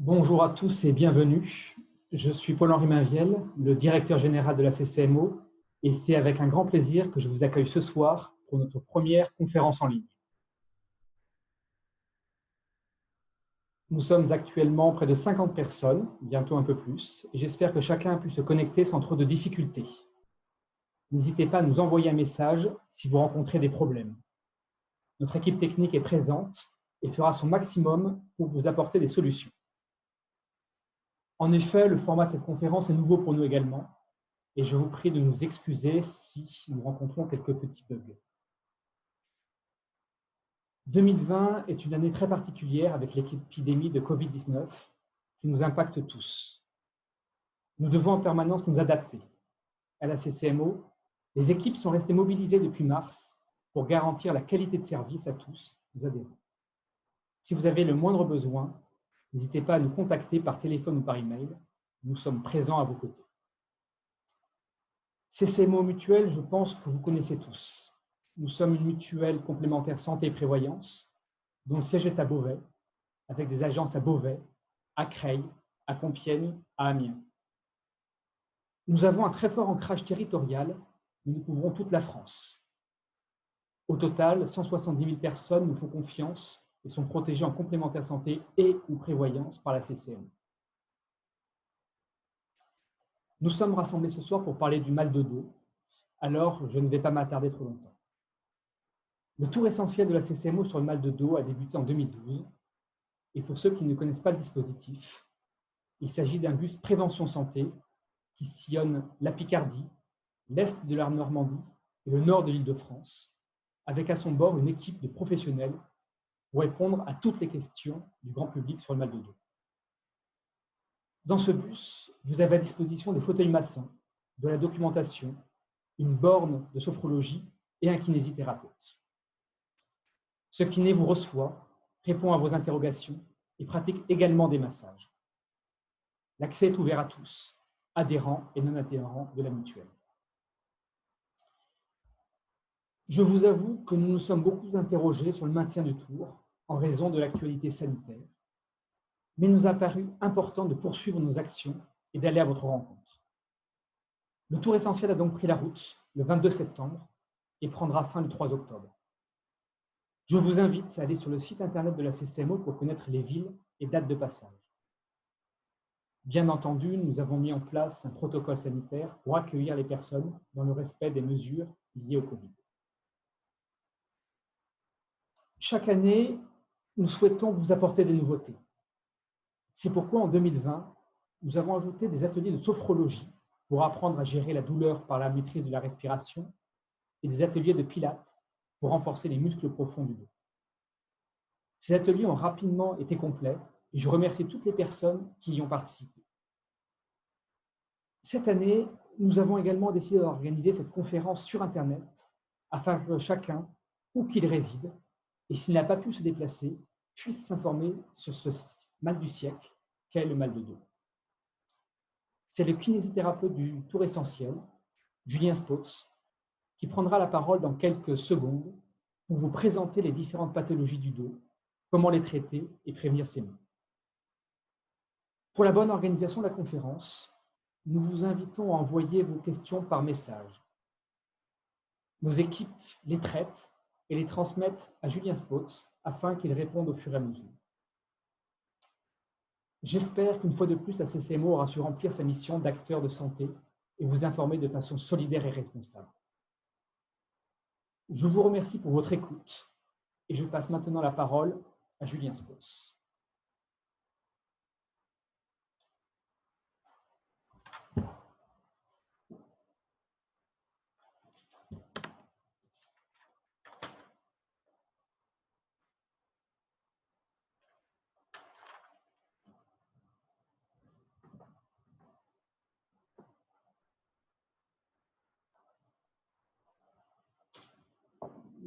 Bonjour à tous et bienvenue. Je suis Paul-Henri Mainviel, le directeur général de la CCMO, et c'est avec un grand plaisir que je vous accueille ce soir pour notre première conférence en ligne. Nous sommes actuellement près de 50 personnes, bientôt un peu plus, et j'espère que chacun puisse se connecter sans trop de difficultés. N'hésitez pas à nous envoyer un message si vous rencontrez des problèmes. Notre équipe technique est présente et fera son maximum pour vous apporter des solutions. En effet, le format de cette conférence est nouveau pour nous également, et je vous prie de nous excuser si nous rencontrons quelques petits bugs. 2020 est une année très particulière avec l'épidémie de Covid-19 qui nous impacte tous. Nous devons en permanence nous adapter. À la CCMO, les équipes sont restées mobilisées depuis mars pour garantir la qualité de service à tous nos adhérents. Si vous avez le moindre besoin, n'hésitez pas à nous contacter par téléphone ou par email. Nous sommes présents à vos côtés. CCMO Mutuelle, je pense que vous connaissez tous. Nous sommes une mutuelle complémentaire santé et prévoyance, dont le siège est à Beauvais, avec des agences à Beauvais, à Creil, à Compiègne, à Amiens. Nous avons un très fort ancrage territorial, mais nous couvrons toute la France. Au total, 170 000 personnes nous font confiance et sont protégées en complémentaire santé et ou prévoyance par la CCMO. Nous sommes rassemblés ce soir pour parler du mal de dos, alors je ne vais pas m'attarder trop longtemps. Le tour essentiel de la CCMO sur le mal de dos a débuté en 2012, et pour ceux qui ne connaissent pas le dispositif, il s'agit d'un bus prévention santé qui sillonne la Picardie, l'est de la Normandie et le nord de l'Île-de-France, avec à son bord une équipe de professionnels pour répondre à toutes les questions du grand public sur le mal de dos. Dans ce bus, vous avez à disposition des fauteuils massants, de la documentation, une borne de sophrologie et un kinésithérapeute. Ce kiné vous reçoit, répond à vos interrogations et pratique également des massages. L'accès est ouvert à tous, adhérents et non-adhérents de la mutuelle. Je vous avoue que nous nous sommes beaucoup interrogés sur le maintien du tour en raison de l'actualité sanitaire, mais il nous a paru important de poursuivre nos actions et d'aller à votre rencontre. Le tour essentiel a donc pris la route le 22 septembre et prendra fin le 3 octobre. Je vous invite à aller sur le site internet de la CCMO pour connaître les villes et dates de passage. Bien entendu, nous avons mis en place un protocole sanitaire pour accueillir les personnes dans le respect des mesures liées au Covid. Chaque année, nous souhaitons vous apporter des nouveautés. C'est pourquoi en 2020, nous avons ajouté des ateliers de sophrologie pour apprendre à gérer la douleur par la maîtrise de la respiration et des ateliers de pilates pour renforcer les muscles profonds du dos. Ces ateliers ont rapidement été complets et je remercie toutes les personnes qui y ont participé. Cette année, nous avons également décidé d'organiser cette conférence sur Internet afin que chacun, où qu'il réside, et s'il n'a pas pu se déplacer, puisse s'informer sur ce mal du siècle qu'est le mal de dos. C'est le kinésithérapeute du Tour Essentiel, Julien Spotz, qui prendra la parole dans quelques secondes pour vous présenter les différentes pathologies du dos, comment les traiter et prévenir ces maux. Pour la bonne organisation de la conférence, nous vous invitons à envoyer vos questions par message. Nos équipes les traitent et les transmettent à Julien Spotz afin qu'il réponde au fur et à mesure. J'espère qu'une fois de plus, la CCMO aura su remplir sa mission d'acteur de santé et vous informer de façon solidaire et responsable. Je vous remercie pour votre écoute et je passe maintenant la parole à Julien Spotz.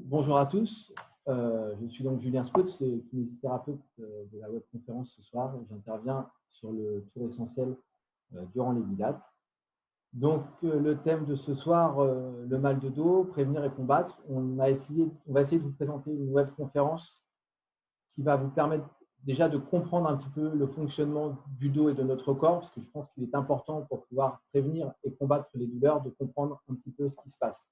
Bonjour à tous, je suis donc Julien Spotz, le kinésithérapeute de la webconférence ce soir. J'interviens sur le tour essentiel durant les bilates. Donc le thème de ce soir, le mal de dos, prévenir et combattre. On va essayer de vous présenter une webconférence qui va vous permettre déjà de comprendre un petit peu le fonctionnement du dos et de notre corps, parce que je pense qu'il est important pour pouvoir prévenir et combattre les douleurs, de comprendre un petit peu ce qui se passe.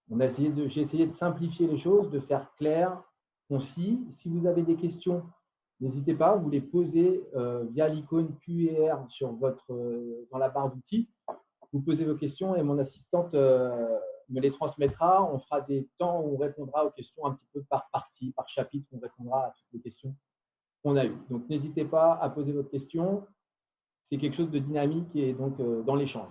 J'ai essayé de simplifier les choses, de faire clair, concis. Si vous avez des questions, n'hésitez pas, vous les posez via l'icône Q&R dans la barre d'outils. Vous posez vos questions et mon assistante me les transmettra. On fera des temps où on répondra aux questions un petit peu par partie, par chapitre, on répondra à toutes les questions qu'on a eues. Donc, n'hésitez pas à poser votre question. C'est quelque chose de dynamique et donc dans l'échange.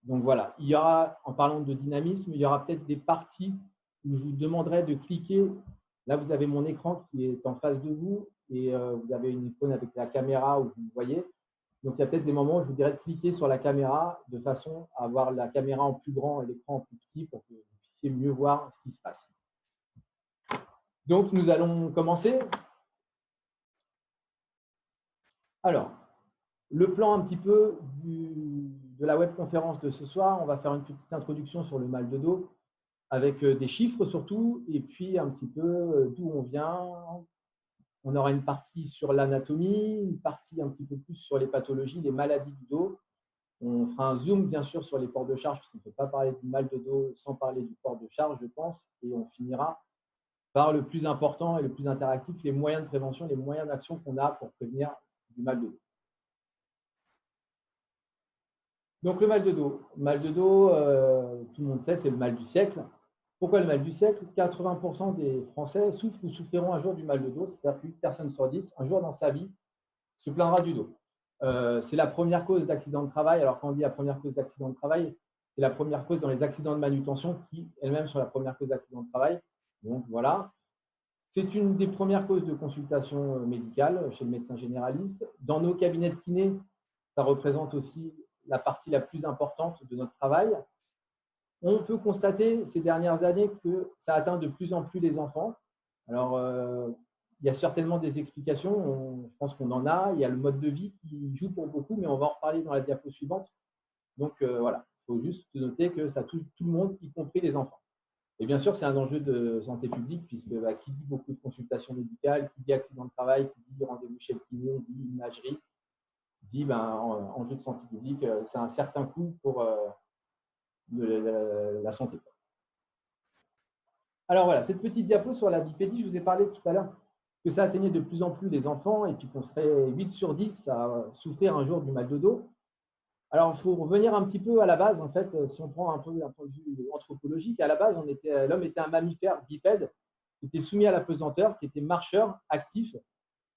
Donc voilà, il y aura, en parlant de dynamisme, il y aura peut-être des parties où je vous demanderai de cliquer. Là, vous avez mon écran qui est en face de vous et vous avez une icône avec la caméra où vous me voyez. Donc, il y a peut-être des moments où je vous dirais de cliquer sur la caméra de façon à avoir la caméra en plus grand et l'écran en plus petit pour que vous puissiez mieux voir ce qui se passe. Donc, nous allons commencer. Alors, le plan un petit peu de la webconférence de ce soir, on va faire une petite introduction sur le mal de dos avec des chiffres surtout, et puis un petit peu d'où on vient. On aura une partie sur l'anatomie, une partie un petit peu plus sur les pathologies, les maladies du dos. On fera un zoom bien sûr sur les ports de charge, parce qu'on ne peut pas parler du mal de dos sans parler du port de charge, je pense, et on finira par le plus important et le plus interactif, les moyens de prévention, les moyens d'action qu'on a pour prévenir du mal de dos. Donc, le mal de dos. Mal de dos, tout le monde sait, c'est le mal du siècle. Pourquoi le mal du siècle? 80% des Français souffrent ou souffriront un jour du mal de dos, c'est-à-dire qu'une personne sur 10, un jour dans sa vie, se plaindra du dos. C'est la première cause d'accident de travail. Alors, quand on dit la première cause d'accident de travail, c'est la première cause dans les accidents de manutention qui, elles-mêmes, sont la première cause d'accident de travail. Donc, voilà. C'est une des premières causes de consultation médicale chez le médecin généraliste. Dans nos cabinets de kiné, ça représente aussi la partie la plus importante de notre travail. On peut constater ces dernières années que ça atteint de plus en plus les enfants. Alors, il y a certainement des explications, je pense qu'on en a. Il y a le mode de vie qui joue pour beaucoup, mais on va en reparler dans la diapo suivante. Donc, voilà, il faut juste noter que ça touche tout le monde, y compris les enfants. Et bien sûr, c'est un enjeu de santé publique, puisque qui dit beaucoup de consultations médicales, qui dit accident de travail, qui dit rendez-vous chez le kiné, dit imagerie, dit enjeu de santé publique, c'est un certain coût pour la santé. Alors voilà, cette petite diapo sur la bipédie, je vous ai parlé tout à l'heure que ça atteignait de plus en plus les enfants et puis qu'on serait 8 sur 10 à souffrir un jour du mal de dos. Alors, il faut revenir un petit peu à la base, en fait, si on prend un peu d'un point de vue anthropologique, à la base, l'homme était un mammifère bipède qui était soumis à la pesanteur, qui était marcheur, actif,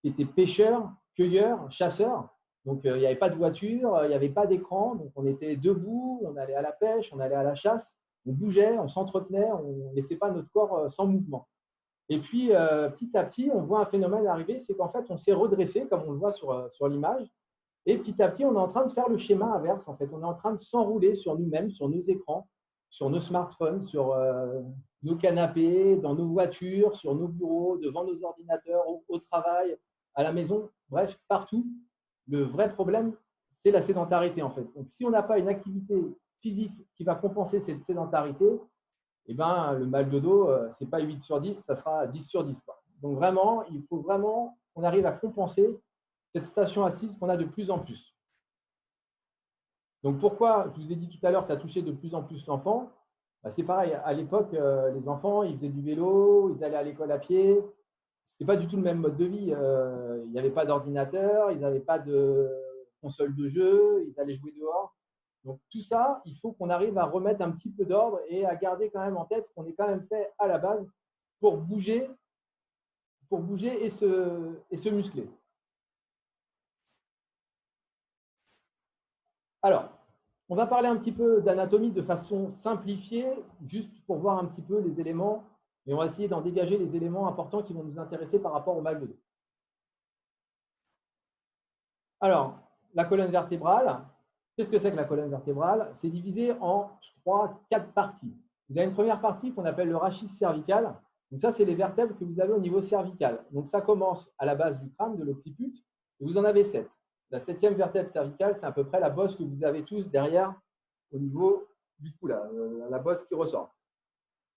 qui était pêcheur, cueilleur, chasseur. Donc, il n'y avait pas de voiture, il n'y avait pas d'écran, donc on était debout, on allait à la pêche, on allait à la chasse, on bougeait, on s'entretenait, on ne laissait pas notre corps sans mouvement. Et puis, petit à petit, on voit un phénomène arriver, c'est qu'en fait, on s'est redressé, comme on le voit sur l'image, et petit à petit, on est en train de faire le schéma inverse. En fait, on est en train de s'enrouler sur nous-mêmes, sur nos écrans, sur nos smartphones, sur nos canapés, dans nos voitures, sur nos bureaux, devant nos ordinateurs, au travail, à la maison, bref, partout. Le vrai problème, c'est la sédentarité, en fait. Donc, si on n'a pas une activité physique qui va compenser cette sédentarité, eh ben, le mal de dos, ce n'est pas 8 sur 10, ça sera 10 sur 10. Quoi. Donc, vraiment, il faut vraiment qu'on arrive à compenser cette station assise qu'on a de plus en plus. Donc, pourquoi, je vous ai dit tout à l'heure, ça touchait de plus en plus l'enfant. C'est pareil, à l'époque, les enfants, ils faisaient du vélo, ils allaient à l'école à pied. Ce n'était pas du tout le même mode de vie. Il n'y avait pas d'ordinateur, ils n'avaient pas de console de jeu, ils allaient jouer dehors. Donc, tout ça, il faut qu'on arrive à remettre un petit peu d'ordre et à garder quand même en tête qu'on est quand même fait à la base pour bouger et se muscler. Alors, on va parler un petit peu d'anatomie de façon simplifiée, juste pour voir un petit peu les éléments, et on va essayer d'en dégager les éléments importants qui vont nous intéresser par rapport au mal de dos. Alors, la colonne vertébrale, qu'est-ce que c'est que la colonne vertébrale? C'est divisé en 3-4 parties. Vous avez une première partie qu'on appelle le rachis cervical. Donc ça, c'est les vertèbres que vous avez au niveau cervical. Donc ça commence à la base du crâne, de l'occiput, et vous en avez 7. La 7e vertèbre cervicale, c'est à peu près la bosse que vous avez tous derrière au niveau du cou, là, la bosse qui ressort.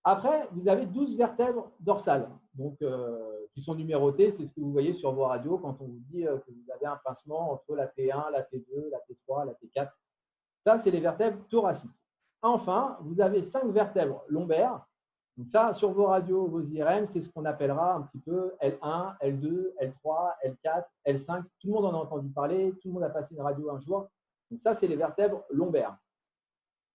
Après, vous avez 12 vertèbres dorsales, donc, qui sont numérotées. C'est ce que vous voyez sur vos radios quand on vous dit que vous avez un pincement entre la T1, la T2, la T3, la T4. Ça, c'est les vertèbres thoraciques. Enfin, vous avez 5 vertèbres lombaires. Donc ça, sur vos radios, vos IRM, c'est ce qu'on appellera un petit peu L1, L2, L3, L4, L5. Tout le monde en a entendu parler, tout le monde a passé une radio un jour. Donc ça, c'est les vertèbres lombaires.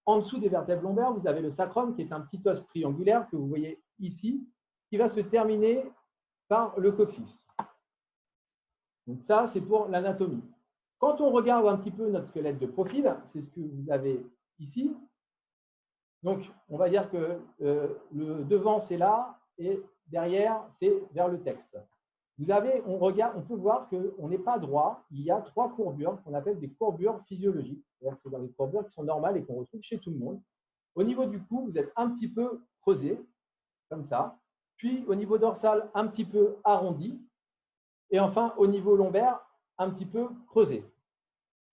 En dessous des vertèbres lombaires, vous avez le sacrum, qui est un petit os triangulaire que vous voyez ici, qui va se terminer par le coccyx. Donc ça, c'est pour l'anatomie. Quand on regarde un petit peu notre squelette de profil, c'est ce que vous avez ici. Donc, on va dire que le devant, c'est là, et derrière, c'est vers le texte. Vous avez, on peut voir qu'on n'est pas droit. Il y a 3 courbures qu'on appelle des courbures physiologiques. C'est-à-dire que c'est dans les courbures qui sont normales et qu'on retrouve chez tout le monde. Au niveau du cou, vous êtes un petit peu creusé, comme ça. Puis, au niveau dorsal, un petit peu arrondi. Et enfin, au niveau lombaire, un petit peu creusé.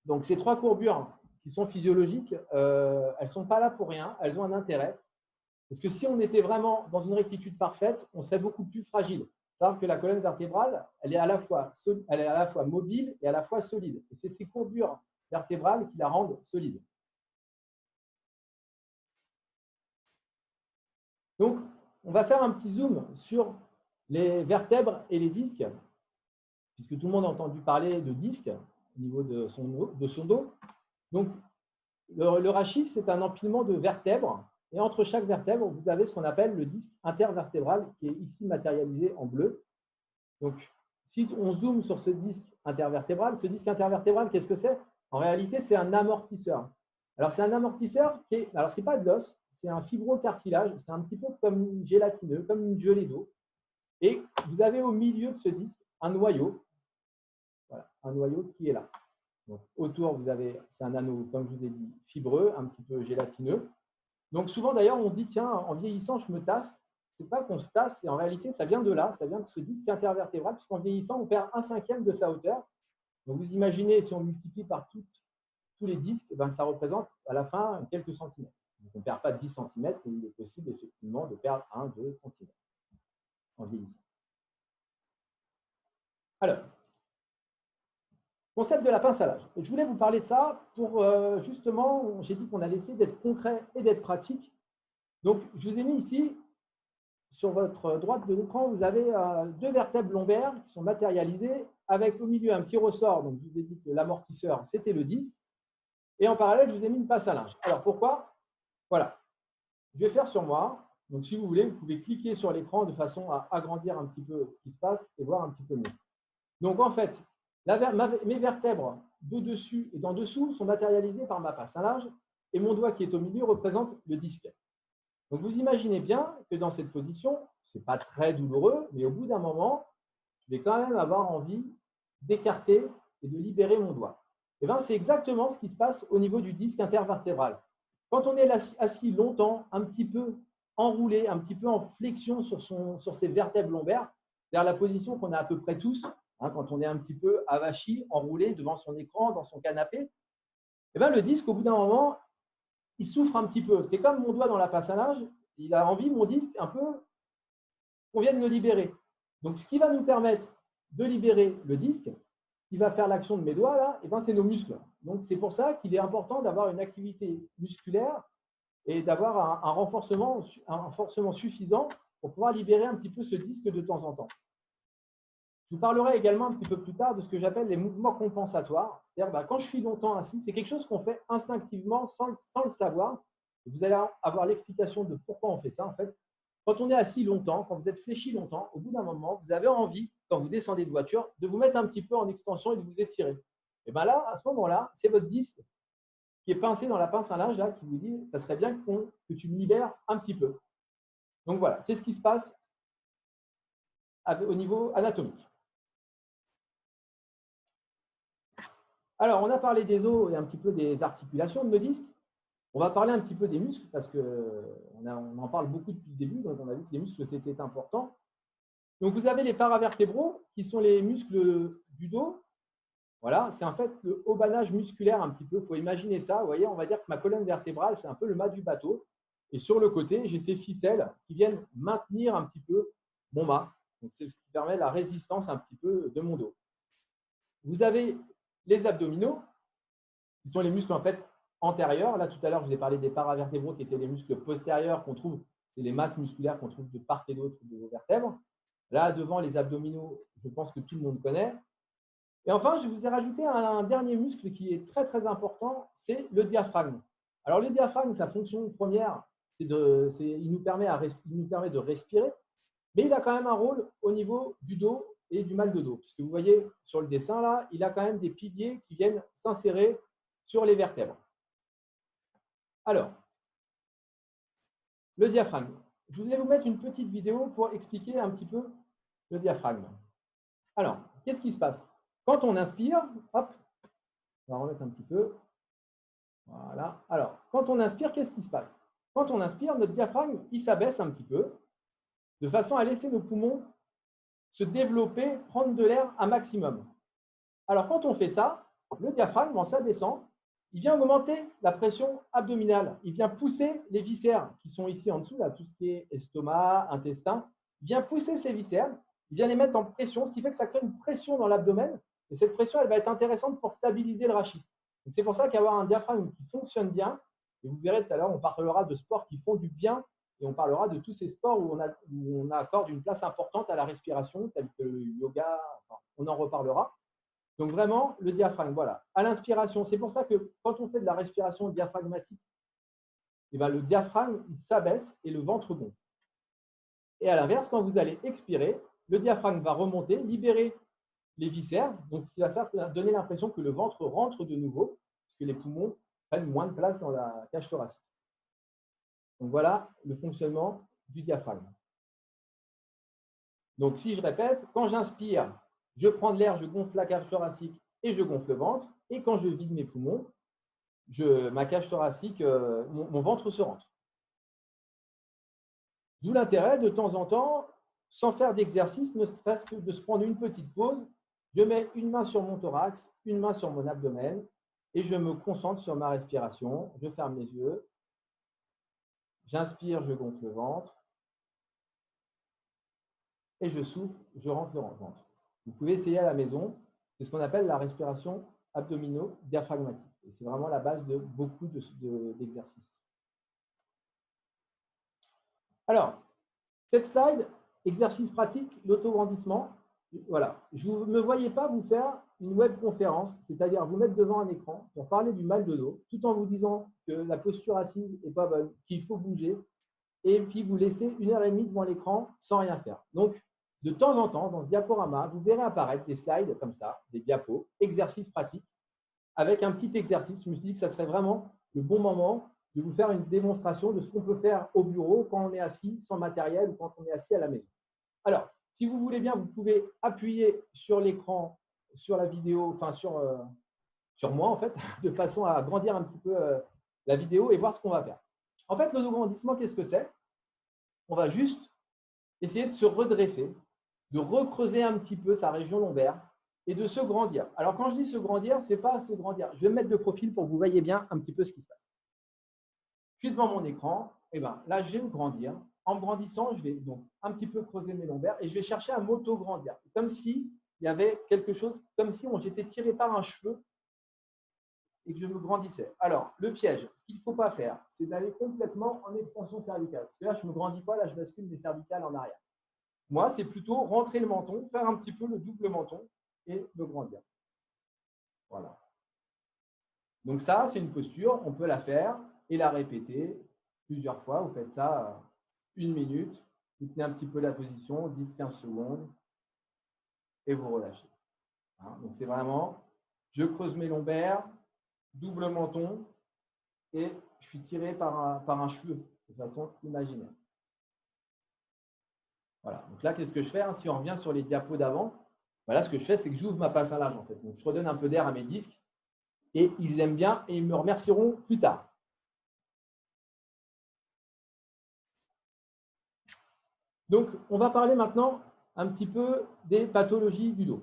Donc, ces 3 courbures qui sont physiologiques, elles ne sont pas là pour rien, elles ont un intérêt. Parce que si on était vraiment dans une rectitude parfaite, on serait beaucoup plus fragile. C'est-à-dire que la colonne vertébrale, elle est à la fois mobile et à la fois solide. Et c'est ces courbures vertébrales qui la rendent solide. Donc, on va faire un petit zoom sur les vertèbres et les disques, puisque tout le monde a entendu parler de disques au niveau de son dos. Donc, le rachis, c'est un empilement de vertèbres. Et entre chaque vertèbre, vous avez ce qu'on appelle le disque intervertébral, qui est ici matérialisé en bleu. Donc, si on zoome sur ce disque intervertébral, qu'est-ce que c'est? En réalité, c'est un amortisseur. Alors, c'est un amortisseur qui est… Alors, ce n'est pas de l'os, c'est un fibrocartilage. C'est un petit peu comme gélatineux, comme une gelée d'eau. Et vous avez au milieu de ce disque un noyau. Voilà, un noyau qui est là. Donc, autour, vous avez, c'est un anneau, comme je vous ai dit, fibreux, un petit peu gélatineux. Donc, souvent, d'ailleurs, on dit, tiens, en vieillissant, je me tasse. Ce n'est pas qu'on se tasse, et en réalité, ça vient de là, ça vient de ce disque intervertébral, puisqu'en vieillissant, on perd 1/5 de sa hauteur. Donc, vous imaginez, si on multiplie par tous les disques, ben, ça représente à la fin quelques centimètres. Donc, on ne perd pas 10 cm, mais il est possible, effectivement, de perdre 1-2 cm en vieillissant. Alors, concept de la pince à linge. Je voulais vous parler de ça pour justement, j'ai dit qu'on allait essayer d'être concret et d'être pratique. Donc, je vous ai mis ici, sur votre droite de l'écran, vous avez 2 vertèbres lombaires qui sont matérialisées avec au milieu un petit ressort. Donc, je vous ai dit que l'amortisseur, c'était le disque. Et en parallèle, je vous ai mis une pince à linge. Alors, pourquoi? Voilà. Je vais faire sur moi. Donc, si vous voulez, vous pouvez cliquer sur l'écran de façon à agrandir un petit peu ce qui se passe et voir un petit peu mieux. Donc, en fait, mes vertèbres de dessus et d'en dessous sont matérialisées par ma pince à linge et mon doigt qui est au milieu représente le disque. Donc, vous imaginez bien que dans cette position, ce n'est pas très douloureux, mais au bout d'un moment, je vais quand même avoir envie d'écarter et de libérer mon doigt. Et bien, c'est exactement ce qui se passe au niveau du disque intervertébral. Quand on est assis longtemps, un petit peu enroulé, un petit peu en flexion sur ses vertèbres lombaires, c'est-à-dire la position qu'on a à peu près tous, quand on est un petit peu avachi, enroulé devant son écran, dans son canapé, et bien, le disque, au bout d'un moment, il souffre un petit peu. C'est comme mon doigt dans la pince à linge, il a envie, mon disque, un peu, qu'on vienne le libérer. Donc, ce qui va nous permettre de libérer le disque, qui va faire l'action de mes doigts, là, et ben, c'est nos muscles. Donc, c'est pour ça qu'il est important d'avoir une activité musculaire et d'avoir un renforcement suffisant pour pouvoir libérer un petit peu ce disque de temps en temps. Je vous parlerai également un petit peu plus tard de ce que j'appelle les mouvements compensatoires. C'est-à-dire, quand je suis longtemps assis, c'est quelque chose qu'on fait instinctivement sans le savoir. Vous allez avoir l'explication de pourquoi on fait ça. En fait, quand on est assis longtemps, quand vous êtes fléchi longtemps, au bout d'un moment, vous avez envie, quand vous descendez de voiture, de vous mettre un petit peu en extension et de vous étirer. Et bien là, à ce moment-là, c'est votre disque qui est pincé dans la pince à linge là, qui vous dit ça serait bien que tu me libères un petit peu. Donc voilà, c'est ce qui se passe au niveau anatomique. Alors, on a parlé des os et un petit peu des articulations de nos disques. On va parler un petit peu des muscles parce qu'on en parle beaucoup depuis le début, donc on a vu que les muscles, c'était important. Donc, vous avez les paravertébraux qui sont les muscles du dos. Voilà, c'est en fait le haubanage musculaire un petit peu. Il faut imaginer ça. Vous voyez, on va dire que ma colonne vertébrale, c'est un peu le mât du bateau. Et sur le côté, j'ai ces ficelles qui viennent maintenir un petit peu mon mât. Donc, c'est ce qui permet la résistance un petit peu de mon dos. Vous avez les abdominaux, qui sont les muscles en fait antérieurs. Là, tout à l'heure, je vous ai parlé des paravertébraux qui étaient les muscles postérieurs qu'on trouve, c'est les masses musculaires qu'on trouve de part et d'autre de vos vertèbres. Là, devant les abdominaux, je pense que tout le monde connaît. Et enfin, je vous ai rajouté un dernier muscle qui est très, très important, c'est le diaphragme. Alors, le diaphragme, sa fonction première, il nous permet de respirer, mais il a quand même un rôle au niveau du dos et du mal de dos. Puisque vous voyez sur le dessin, là, il a quand même des piliers qui viennent s'insérer sur les vertèbres. Alors, le diaphragme. Je voulais vous mettre une petite vidéo pour expliquer un petit peu le diaphragme. Alors, qu'est-ce qui se passe? Quand on inspire, hop, on va remettre un petit peu. Voilà. Alors, quand on inspire, qu'est-ce qui se passe? Quand on inspire, notre diaphragme, il s'abaisse un petit peu, de façon à laisser nos poumons se développer, prendre de l'air un maximum. Alors, quand on fait ça, le diaphragme, en s'abaissant, il vient augmenter la pression abdominale. Il vient pousser les viscères qui sont ici en dessous, là, tout ce qui est estomac, intestin. Il vient pousser ces viscères, il vient les mettre en pression, ce qui fait que ça crée une pression dans l'abdomen. Et cette pression, elle va être intéressante pour stabiliser le rachis. C'est pour ça qu'avoir un diaphragme qui fonctionne bien, et vous verrez tout à l'heure, on parlera de sports qui font du bien, et on parlera de tous ces sports où on accorde une place importante à la respiration, tels que le yoga, enfin, on en reparlera. Donc vraiment, le diaphragme, voilà. À l'inspiration, c'est pour ça que quand on fait de la respiration diaphragmatique, eh bien, le diaphragme, il s'abaisse et le ventre gonfle. Et à l'inverse, quand vous allez expirer, le diaphragme va remonter, libérer les viscères, donc ce qui va faire donner l'impression que le ventre rentre de nouveau, parce que les poumons prennent moins de place dans la cage thoracique. Donc voilà le fonctionnement du diaphragme. Donc si je répète, quand j'inspire, je prends de l'air, je gonfle la cage thoracique et je gonfle le ventre. Et quand je vide mes poumons, ma cage thoracique, mon ventre se rentre. D'où l'intérêt de temps en temps, sans faire d'exercice, ne serait-ce que de se prendre une petite pause. Je mets une main sur mon thorax, une main sur mon abdomen et je me concentre sur ma respiration. Je ferme les yeux. J'inspire, je gonfle le ventre. Et je souffle, je rentre le ventre. Vous pouvez essayer à la maison. C'est ce qu'on appelle la respiration abdominaux-diaphragmatique. Et c'est vraiment la base de beaucoup d'exercices. Alors, cette slide, exercice pratique, l'autograndissement. Voilà, je ne me voyais pas vous faire une webconférence, c'est-à-dire vous mettre devant un écran pour parler du mal de dos, tout en vous disant que la posture assise n'est pas bonne, qu'il faut bouger, et puis vous laisser 1h30 devant l'écran sans rien faire. Donc, de temps en temps, dans ce diaporama, vous verrez apparaître des slides comme ça, des diapos, exercices pratiques, avec un petit exercice. Je me suis dit que ça serait vraiment le bon moment de vous faire une démonstration de ce qu'on peut faire au bureau quand on est assis sans matériel ou quand on est assis à la maison. Alors, si vous voulez bien, vous pouvez appuyer sur l'écran, sur la vidéo, enfin sur moi en fait, de façon à agrandir un petit peu la vidéo et voir ce qu'on va faire. En fait, l'autograndissement, qu'est-ce que c'est? On va juste essayer de se redresser, de recreuser un petit peu sa région lombaire et de se grandir. Alors, quand je dis se grandir, ce n'est pas se grandir. Je vais me mettre de profil pour que vous voyez bien un petit peu ce qui se passe. Je suis devant mon écran, et bien là, je vais me grandir. En me grandissant, je vais donc un petit peu creuser mes lombaires et je vais chercher à m'auto-grandir. Comme s'il y avait quelque chose, comme si j'étais tiré par un cheveu et que je me grandissais. Alors, le piège, ce qu'il ne faut pas faire, c'est d'aller complètement en extension cervicale. Parce que là, je ne me grandis pas, là, je bascule mes cervicales en arrière. Moi, c'est plutôt rentrer le menton, faire un petit peu le double menton et me grandir. Voilà. Donc ça, c'est une posture, on peut la faire et la répéter plusieurs fois. Vous faites ça 1 minute, vous tenez un petit peu la position, 10-15 secondes et vous relâchez. Hein, donc c'est vraiment, je creuse mes lombaires, double menton et je suis tiré par un cheveu de façon imaginaire. Voilà. Donc là, qu'est-ce que je fais hein, si on revient sur les diapos d'avant, voilà, ce que je fais, c'est que j'ouvre ma passe à linge en fait. Donc je redonne un peu d'air à mes disques et ils aiment bien et ils me remercieront plus tard. Donc, on va parler maintenant un petit peu des pathologies du dos.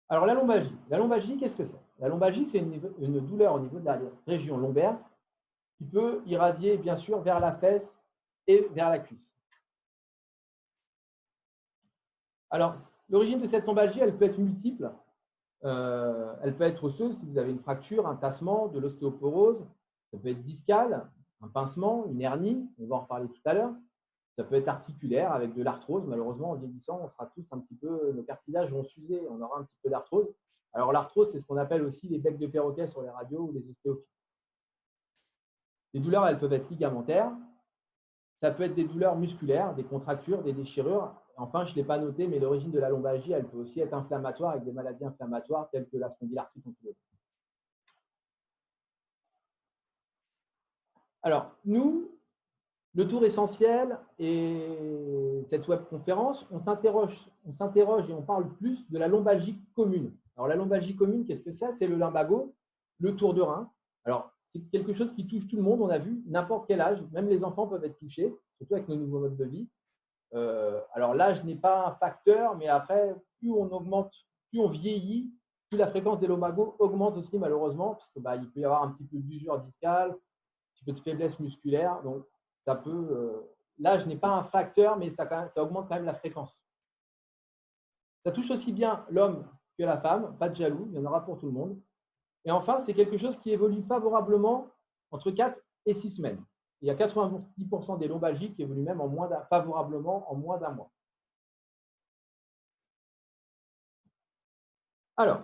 Alors, la lombalgie. La lombalgie, qu'est-ce que c'est? La lombalgie, c'est une douleur au niveau de la région lombaire qui peut irradier, bien sûr, vers la fesse et vers la cuisse. Alors, l'origine de cette lombalgie, elle peut être multiple. Elle peut être osseuse si vous avez une fracture, un tassement, de l'ostéoporose. Ça peut être discale, un pincement, une hernie. On va en reparler tout à l'heure. Ça peut être articulaire avec de l'arthrose. Malheureusement, en vieillissant, on sera tous un petit peu, nos cartilages vont s'user, on aura un petit peu d'arthrose. Alors, l'arthrose, c'est ce qu'on appelle aussi les becs de perroquet sur les radios ou les ostéophytes. Les douleurs, elles peuvent être ligamentaires. Ça peut être des douleurs musculaires, des contractures, des déchirures. Enfin, je ne l'ai pas noté, mais l'origine de la lombalgie, elle peut aussi être inflammatoire avec des maladies inflammatoires telles que la spondylarthrite ankylosante. Alors, nous, le tour essentiel et cette webconférence, on s'interroge et on parle plus de la lombalgie commune. Alors, la lombalgie commune, qu'est-ce que c'est? C'est le lumbago, le tour de rein. Alors, c'est quelque chose qui touche tout le monde, on a vu, n'importe quel âge, même les enfants peuvent être touchés, surtout avec nos nouveaux modes de vie. Alors, l'âge n'est pas un facteur, mais après, plus on augmente, plus on vieillit, plus la fréquence des lumbagos augmente aussi malheureusement, parce qu'il peut y avoir un petit peu d'usure discale, un petit peu de faiblesse musculaire. Donc, ça peut. L'âge n'est pas un facteur, mais ça augmente quand même la fréquence. Ça touche aussi bien l'homme que la femme, pas de jaloux, il y en aura pour tout le monde. Et enfin, c'est quelque chose qui évolue favorablement entre 4 et 6 semaines. Il y a 90% des lombalgies qui évoluent même favorablement en moins d'un mois. Alors,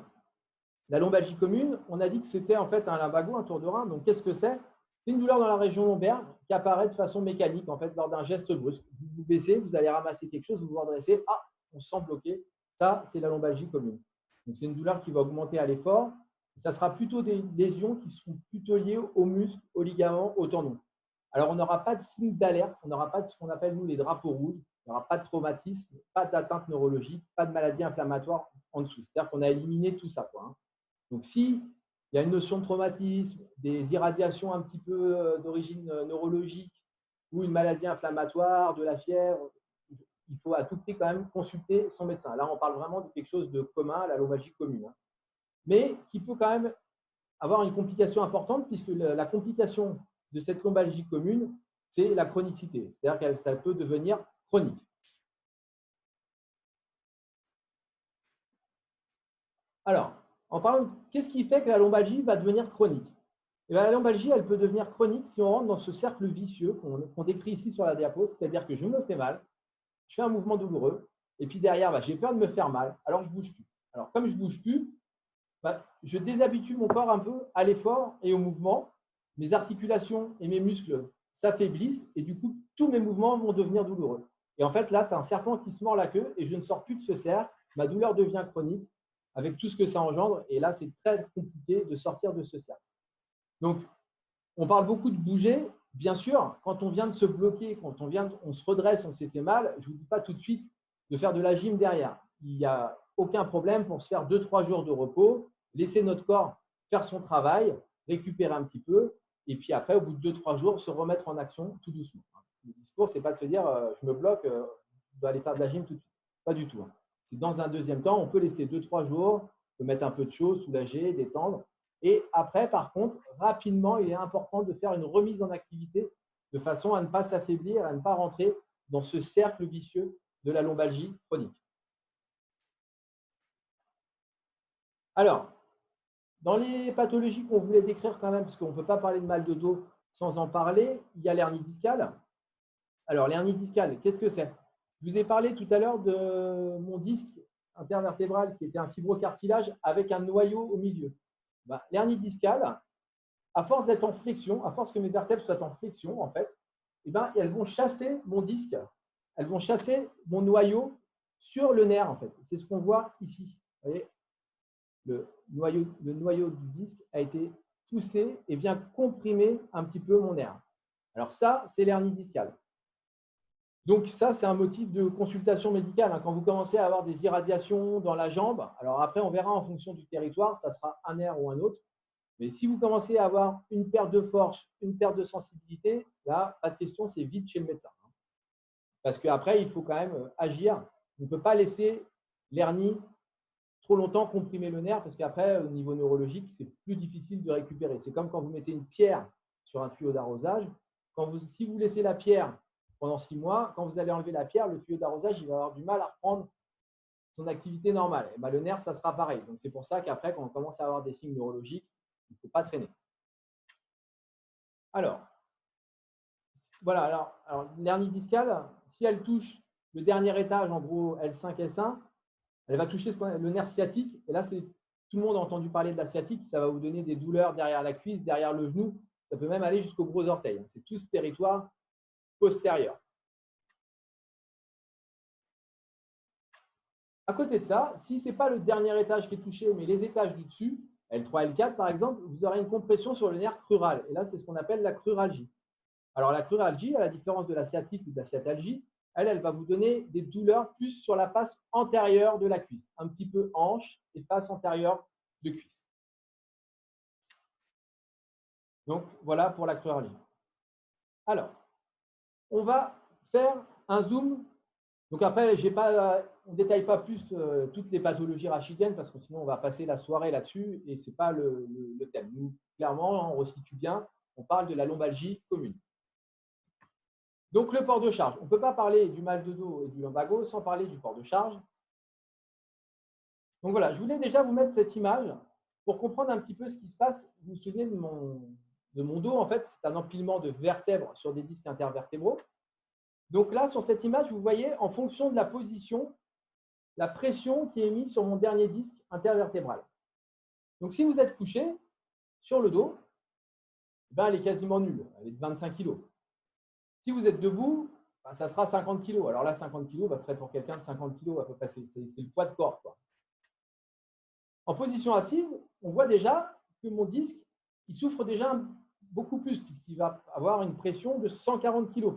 la lombalgie commune, on a dit que c'était en fait un lumbago, un tour de rein. Donc, qu'est-ce que c'est? C'est une douleur dans la région lombaire qui apparaît de façon mécanique, en fait, lors d'un geste brusque. Vous vous baissez, vous allez ramasser quelque chose, vous vous redressez, ah, on se sent bloqué. Ça, c'est la lombalgie commune. Donc, c'est une douleur qui va augmenter à l'effort. Ça sera plutôt des lésions qui seront plutôt liées aux muscles, aux ligaments, aux tendons. Alors, on n'aura pas de signe d'alerte, on n'aura pas de ce qu'on appelle, nous, les drapeaux rouges. Il n'y aura pas de traumatisme, pas d'atteinte neurologique, pas de maladie inflammatoire en dessous. C'est-à-dire qu'on a éliminé tout ça, quoi. Donc, s'il y a une notion de traumatisme, des irradiations un petit peu d'origine neurologique ou une maladie inflammatoire, de la fièvre, il faut à tout prix quand même consulter son médecin. Là, on parle vraiment de quelque chose de commun, la lombalgie commune, mais qui peut quand même avoir une complication importante puisque la complication de cette lombalgie commune, c'est la chronicité. C'est-à-dire que ça peut devenir chronique. Alors, en parlant, qu'est-ce qui fait que la lombalgie va devenir chronique? Et bien, la lombalgie, elle peut devenir chronique si on rentre dans ce cercle vicieux qu'on décrit ici sur la diapo, c'est-à-dire que je me fais mal, je fais un mouvement douloureux, et puis derrière, j'ai peur de me faire mal, alors je ne bouge plus. Alors, comme je ne bouge plus, je déshabitue mon corps un peu à l'effort et au mouvement. Mes articulations et mes muscles s'affaiblissent, et du coup, tous mes mouvements vont devenir douloureux. Et en fait, là, c'est un serpent qui se mord la queue, et je ne sors plus de ce cercle. Ma douleur devient chronique, avec tout ce que ça engendre, et là, c'est très compliqué de sortir de ce cercle. Donc, on parle beaucoup de bouger. Bien sûr, quand on vient de se bloquer, quand on se redresse, on s'est fait mal, je ne vous dis pas tout de suite de faire de la gym derrière. Il n'y a aucun problème pour se faire 2-3 jours de repos, laisser notre corps faire son travail, récupérer un petit peu, et puis après, au bout de 2-3 jours, se remettre en action tout doucement. Le discours, ce n'est pas de se dire je me bloque, je dois aller faire de la gym tout de suite. Pas du tout. C'est dans un deuxième temps, on peut laisser 2-3 jours, se mettre un peu de chaud, soulager, détendre. Et après, par contre, rapidement, il est important de faire une remise en activité de façon à ne pas s'affaiblir, à ne pas rentrer dans ce cercle vicieux de la lombalgie chronique. Alors, dans les pathologies qu'on voulait décrire quand même, parce qu'on ne peut pas parler de mal de dos sans en parler, il y a l'hernie discale. Alors, l'hernie discale, qu'est-ce que c'est? Je vous ai parlé tout à l'heure de mon disque intervertébral qui était un fibrocartilage avec un noyau au milieu. L'hernie discale, à force d'être en flexion, à force que mes vertèbres soient en flexion, en fait, elles vont chasser mon disque, elles vont chasser mon noyau sur le nerf, en fait. C'est ce qu'on voit ici. Vous voyez, le noyau du disque a été poussé et vient comprimer un petit peu mon nerf. Alors ça, c'est l'hernie discale. Donc ça, c'est un motif de consultation médicale. Quand vous commencez à avoir des irradiations dans la jambe, alors après, on verra en fonction du territoire, ça sera un nerf ou un autre. Mais si vous commencez à avoir une perte de force, une perte de sensibilité, là, pas de question, c'est vite chez le médecin. Parce qu'après, il faut quand même agir. On ne peut pas laisser l'hernie trop longtemps comprimer le nerf parce qu'après, au niveau neurologique, c'est plus difficile de récupérer. C'est comme quand vous mettez une pierre sur un tuyau d'arrosage. Si vous laissez la pierre pendant 6 mois, quand vous allez enlever la pierre, le tuyau d'arrosage, il va avoir du mal à reprendre son activité normale. Et ben, le nerf, ça sera pareil. Donc, c'est pour ça qu'après, quand on commence à avoir des signes neurologiques, il ne faut pas traîner. Alors, voilà. Alors l'hernie discale, si elle touche le dernier étage, en gros L5, S1, elle va toucher le nerf sciatique. Et là, tout le monde a entendu parler de la sciatique. Ça va vous donner des douleurs derrière la cuisse, derrière le genou. Ça peut même aller jusqu'au gros orteil. C'est tout ce territoire postérieur. À côté de ça, si ce n'est pas le dernier étage qui est touché, mais les étages du dessus, L3, L4 par exemple, vous aurez une compression sur le nerf crural. Et là, c'est ce qu'on appelle la cruralgie. Alors, la cruralgie, à la différence de la sciatique ou de la sciatalgie, elle va vous donner des douleurs plus sur la face antérieure de la cuisse, un petit peu hanche et face antérieure de cuisse. Donc, voilà pour la cruralgie. Alors, on va faire un zoom. Donc après, on ne détaille pas plus toutes les pathologies rachidiennes parce que sinon, on va passer la soirée là-dessus et ce n'est pas le thème. Nous, clairement, on resitue bien, on parle de la lombalgie commune. Donc, le port de charge. On ne peut pas parler du mal de dos et du lumbago sans parler du port de charge. Donc, voilà, je voulais déjà vous mettre cette image pour comprendre un petit peu ce qui se passe. Vous vous souvenez de mon dos, en fait, c'est un empilement de vertèbres sur des disques intervertébraux. Donc là, sur cette image, vous voyez, en fonction de la position, la pression qui est mise sur mon dernier disque intervertébral. Donc, si vous êtes couché sur le dos, ben, elle est quasiment nulle. Elle est de 25 kg. Si vous êtes debout, ben, ça sera 50 kg. Alors là, 50 kg, ben, ce serait pour quelqu'un de 50 kg à peu près. C'est le poids de corps, quoi. En position assise, on voit déjà que mon disque, il souffre déjà beaucoup plus puisqu'il va avoir une pression de 140 kg.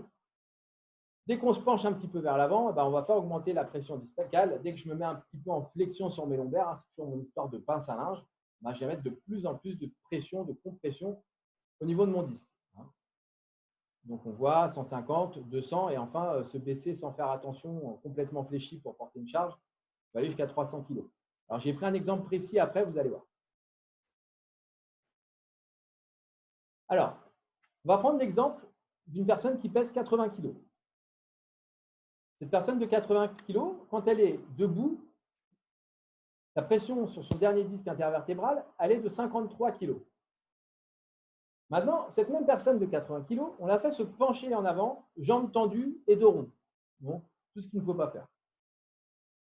Dès qu'on se penche un petit peu vers l'avant, ben, on va faire augmenter la pression discale. Dès que je me mets un petit peu en flexion sur mes lombaires, c'est toujours mon histoire de pince à linge, ben, je vais mettre de plus en plus de pression, de compression au niveau de mon disque. Donc, on voit 150, 200 et enfin, se baisser sans faire attention, complètement fléchi pour porter une charge, va aller jusqu'à 300 kg. Alors, j'ai pris un exemple précis après, vous allez voir. Alors, on va prendre l'exemple d'une personne qui pèse 80 kg. Cette personne de 80 kg, quand elle est debout, la pression sur son dernier disque intervertébral, elle est de 53 kg. Maintenant, cette même personne de 80 kg, on l'a fait se pencher en avant, jambes tendues et dos rond. Bon, tout ce qu'il ne faut pas faire.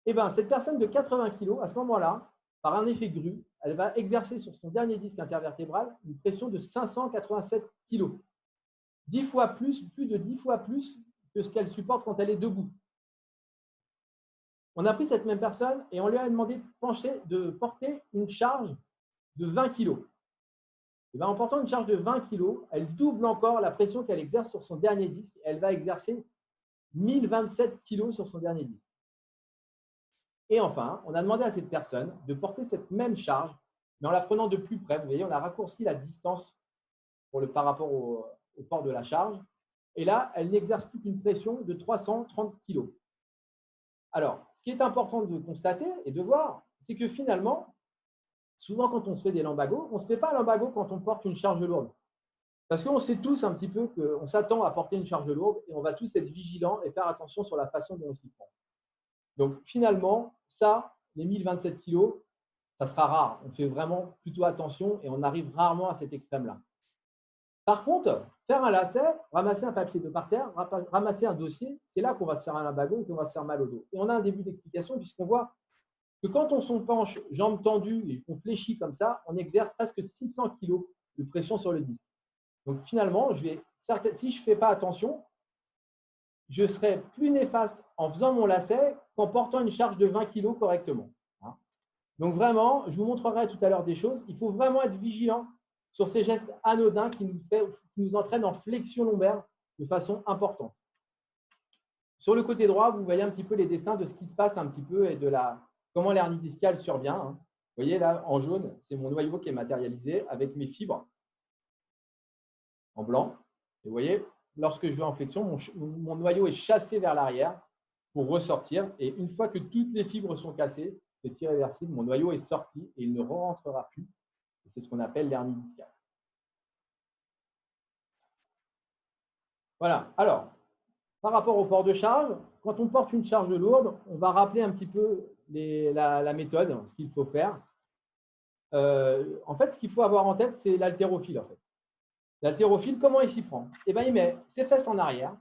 Eh bien, cette personne de 80 kg, à ce moment-là, par un effet grue, elle va exercer sur son dernier disque intervertébral une pression de 587 kg. 10 fois plus de 10 fois plus que ce qu'elle supporte quand elle est debout. On a pris cette même personne et on lui a demandé de porter une charge de 20 kg. Et bien, en portant une charge de 20 kg, elle double encore la pression qu'elle exerce sur son dernier disque. Elle va exercer 1027 kg sur son dernier disque. Et enfin, on a demandé à cette personne de porter cette même charge, mais en la prenant de plus près. Vous voyez, on a raccourci la distance par rapport au port de la charge. Et là, elle n'exerce plus qu'une pression de 330 kg. Alors, ce qui est important de constater et de voir, c'est que finalement, souvent quand on se fait des lumbagos, on ne se fait pas un lumbago quand on porte une charge lourde. Parce qu'on sait tous un petit peu qu'on s'attend à porter une charge lourde et on va tous être vigilants et faire attention sur la façon dont on s'y prend. Donc finalement, ça, les 1027 kg, ça sera rare. On fait vraiment plutôt attention et on arrive rarement à cet extrême-là. Par contre, faire un lacet, ramasser un papier de par terre, ramasser un dossier, c'est là qu'on va se faire un lumbago et qu'on va se faire mal au dos. Et on a un début d'explication puisqu'on voit que quand on se penche, jambes tendues et qu'on fléchit comme ça, on exerce presque 600 kg de pression sur le disque. Donc finalement, si je ne fais pas attention, je serai plus néfaste en faisant mon lacet qu'en portant une charge de 20 kg correctement. Donc vraiment, je vous montrerai tout à l'heure des choses. Il faut vraiment être vigilant sur ces gestes anodins qui nous entraînent en flexion lombaire de façon importante. Sur le côté droit, vous voyez un petit peu les dessins de ce qui se passe un petit peu et de comment l'hernie discale survient. Vous voyez là, en jaune, c'est mon noyau qui est matérialisé avec mes fibres en blanc. Et vous voyez, lorsque je vais en flexion, mon noyau est chassé vers l'arrière pour ressortir. Et une fois que toutes les fibres sont cassées, c'est irréversible, mon noyau est sorti et il ne rentrera plus. C'est ce qu'on appelle l'hernie discale. Voilà. Alors, par rapport au port de charge, quand on porte une charge lourde, on va rappeler un petit peu la méthode, ce qu'il faut faire. En fait, ce qu'il faut avoir en tête, c'est l'haltérophile. En fait. L'haltérophile, comment il s'y prend? Eh bien, il met ses fesses en arrière,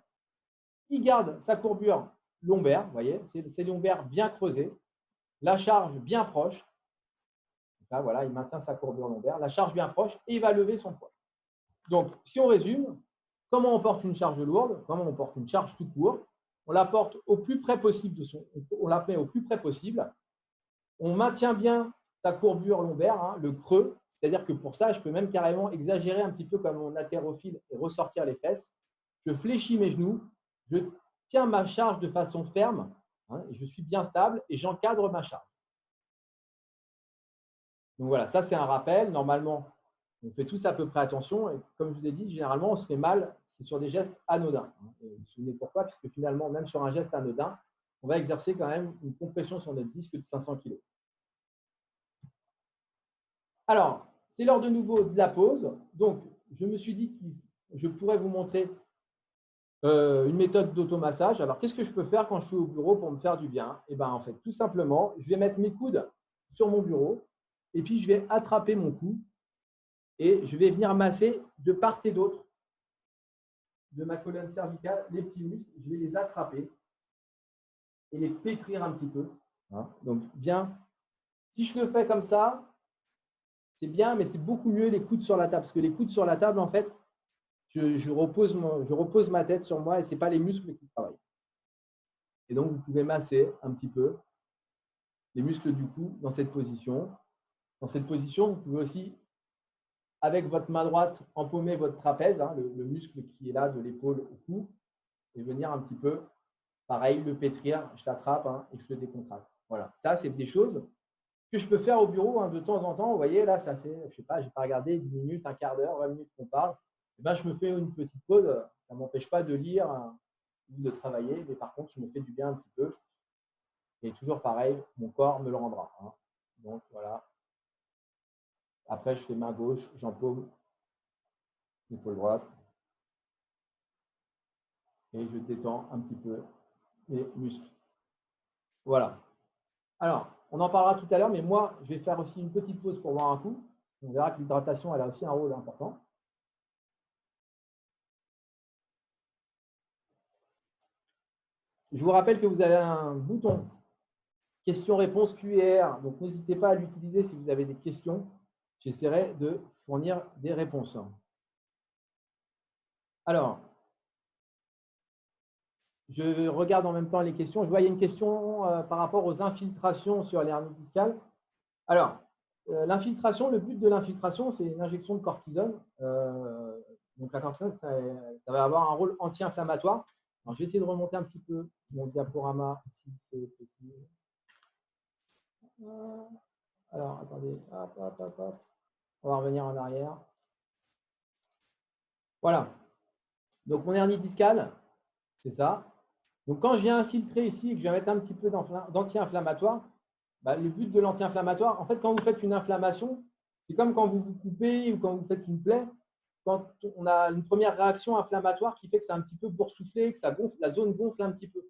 il garde sa courbure lombaire, vous voyez, c'est lombaire bien creusé, la charge bien proche. Là, voilà, il maintient sa courbure lombaire, la charge bien proche, et il va lever son poids. Donc, si on résume, comment on porte une charge lourde, comment on porte une charge tout court, on la porte au plus près possible on la met au plus près possible. On maintient bien sa courbure lombaire, hein, le creux, c'est-à-dire que pour ça, je peux même carrément exagérer un petit peu comme mon haltérophile et ressortir les fesses. Je fléchis mes genoux, je tiens ma charge de façon ferme, hein, et je suis bien stable et j'encadre ma charge. Donc voilà, ça c'est un rappel. Normalement, on fait tous à peu près attention. Et comme je vous ai dit, généralement, on se fait mal, c'est sur des gestes anodins. Et vous vous souvenez pourquoi? Puisque finalement, même sur un geste anodin, on va exercer quand même une compression sur notre disque de 500 kg. Alors, c'est l'heure de nouveau de la pause. Donc, je me suis dit que je pourrais vous montrer une méthode d'automassage. Alors, qu'est-ce que je peux faire quand je suis au bureau pour me faire du bien? Eh bien, en fait, tout simplement, je vais mettre mes coudes sur mon bureau et puis je vais attraper mon cou et je vais venir masser de part et d'autre de ma colonne cervicale les petits muscles. Je vais les attraper et les pétrir un petit peu. Donc, bien, si je le fais comme ça, c'est bien, mais c'est beaucoup mieux les coudes sur la table. Parce que les coudes sur la table, en fait, je repose ma tête sur moi et ce n'est pas les muscles qui travaillent. Et donc, vous pouvez masser un petit peu les muscles du cou dans cette position. Dans cette position, vous pouvez aussi, avec votre main droite, empaumer votre trapèze, hein, le muscle qui est là de l'épaule au cou, et venir un petit peu, pareil, le pétrir. Je l'attrape, hein, et je le décontracte. Voilà, ça, c'est des choses que je peux faire au bureau, hein, de temps en temps. Vous voyez, là, ça fait, je ne sais pas, je n'ai pas regardé, 10 minutes, un quart d'heure, 20 minutes qu'on parle. Et ben, je me fais une petite pause. Ça ne m'empêche pas de lire, hein, ou de travailler, mais par contre, je me fais du bien un petit peu. Et toujours pareil, mon corps me le rendra. Hein. Donc, voilà. Après, je fais main gauche, j'empaume l'épaule droite. Et je détends un petit peu mes muscles. Voilà. Alors, on en parlera tout à l'heure, mais moi, je vais faire aussi une petite pause pour boire un coup. On verra que l'hydratation, elle a aussi un rôle important. Je vous rappelle que vous avez un bouton questions-réponses QR, donc n'hésitez pas à l'utiliser si vous avez des questions. J'essaierai de fournir des réponses. Alors, je regarde en même temps les questions. Je vois qu'il y a une question par rapport aux infiltrations sur l'hernie discale. Alors, l'infiltration, le but de l'infiltration, c'est une injection de cortisone. Donc, la cortisone, ça va avoir un rôle anti-inflammatoire. Alors, je vais essayer de remonter un petit peu mon diaporama. Si c'est petit. Alors, attendez. Hop, hop, hop, hop. On va revenir en arrière. Voilà. Donc, mon hernie discale, c'est ça. Donc, quand je viens infiltrer ici et que je viens mettre un petit peu d'anti-inflammatoire, bah, le but de l'anti-inflammatoire, en fait, quand vous faites une inflammation, c'est comme quand vous vous coupez ou quand vous faites une plaie, quand on a une première réaction inflammatoire qui fait que c'est un petit peu boursouflé, que ça gonfle, la zone gonfle un petit peu.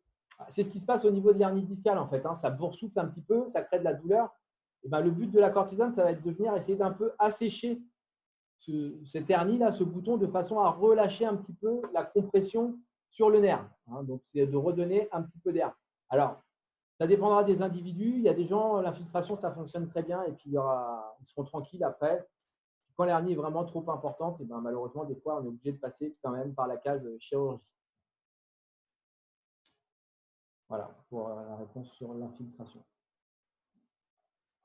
C'est ce qui se passe au niveau de l'hernie discale, en fait. Hein. Ça boursoufle un petit peu, ça crée de la douleur. Et ben, le but de la cortisone, ça va être de venir essayer d'un peu assécher cette hernie-là, ce bouton, de façon à relâcher un petit peu la compression sur le nerf. Hein. Donc, c'est de redonner un petit peu d'air. Alors, ça dépendra des individus. Il y a des gens, l'infiltration, ça fonctionne très bien et puis ils seront tranquilles après. Quand l'hernie est vraiment trop importante, et ben, malheureusement, des fois, on est obligé de passer quand même par la case chirurgie. Voilà pour la réponse sur l'infiltration.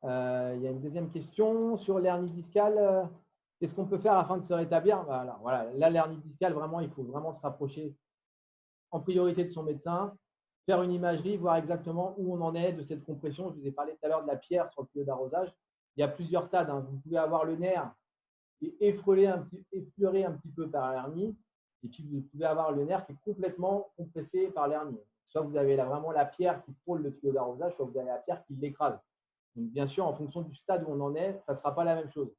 Il y a une deuxième question sur l'hernie discale. Qu'est-ce qu'on peut faire afin de se rétablir? Voilà, là, l'hernie discale, vraiment, il faut vraiment se rapprocher en priorité de son médecin, faire une imagerie, voir exactement où on en est de cette compression. Je vous ai parlé tout à l'heure de la pierre sur le tuyau d'arrosage. Il y a plusieurs stades. Hein. Vous pouvez avoir le nerf qui est effleuré un petit peu par l'hernie, et puis vous pouvez avoir le nerf qui est complètement compressé par l'hernie. Soit vous avez là vraiment la pierre qui frôle le tuyau d'arrosage, soit vous avez la pierre qui l'écrase. Donc, bien sûr, en fonction du stade où on en est, ça ne sera pas la même chose.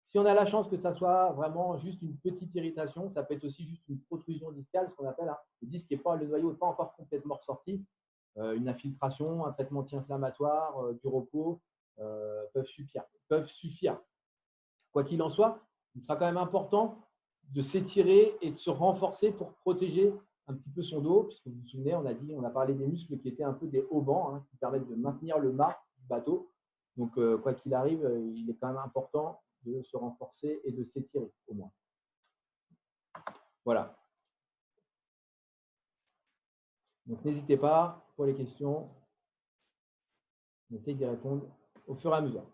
Si on a la chance que ça soit vraiment juste une petite irritation, ça peut être aussi juste une protrusion discale, ce qu'on appelle. Hein. Le disque est pas, le noyau n'est pas encore complètement ressorti. Une infiltration, un traitement anti-inflammatoire, du repos peuvent suffire. Quoi qu'il en soit, il sera quand même important de s'étirer et de se renforcer pour protéger un petit peu son dos, puisque vous vous souvenez, on a parlé des muscles qui étaient un peu des haubans, hein, qui permettent de maintenir le mât du bateau. Donc, quoi qu'il arrive, il est quand même important de se renforcer et de s'étirer au moins. Voilà. Donc, n'hésitez pas pour les questions. On essaye d'y répondre au fur et à mesure.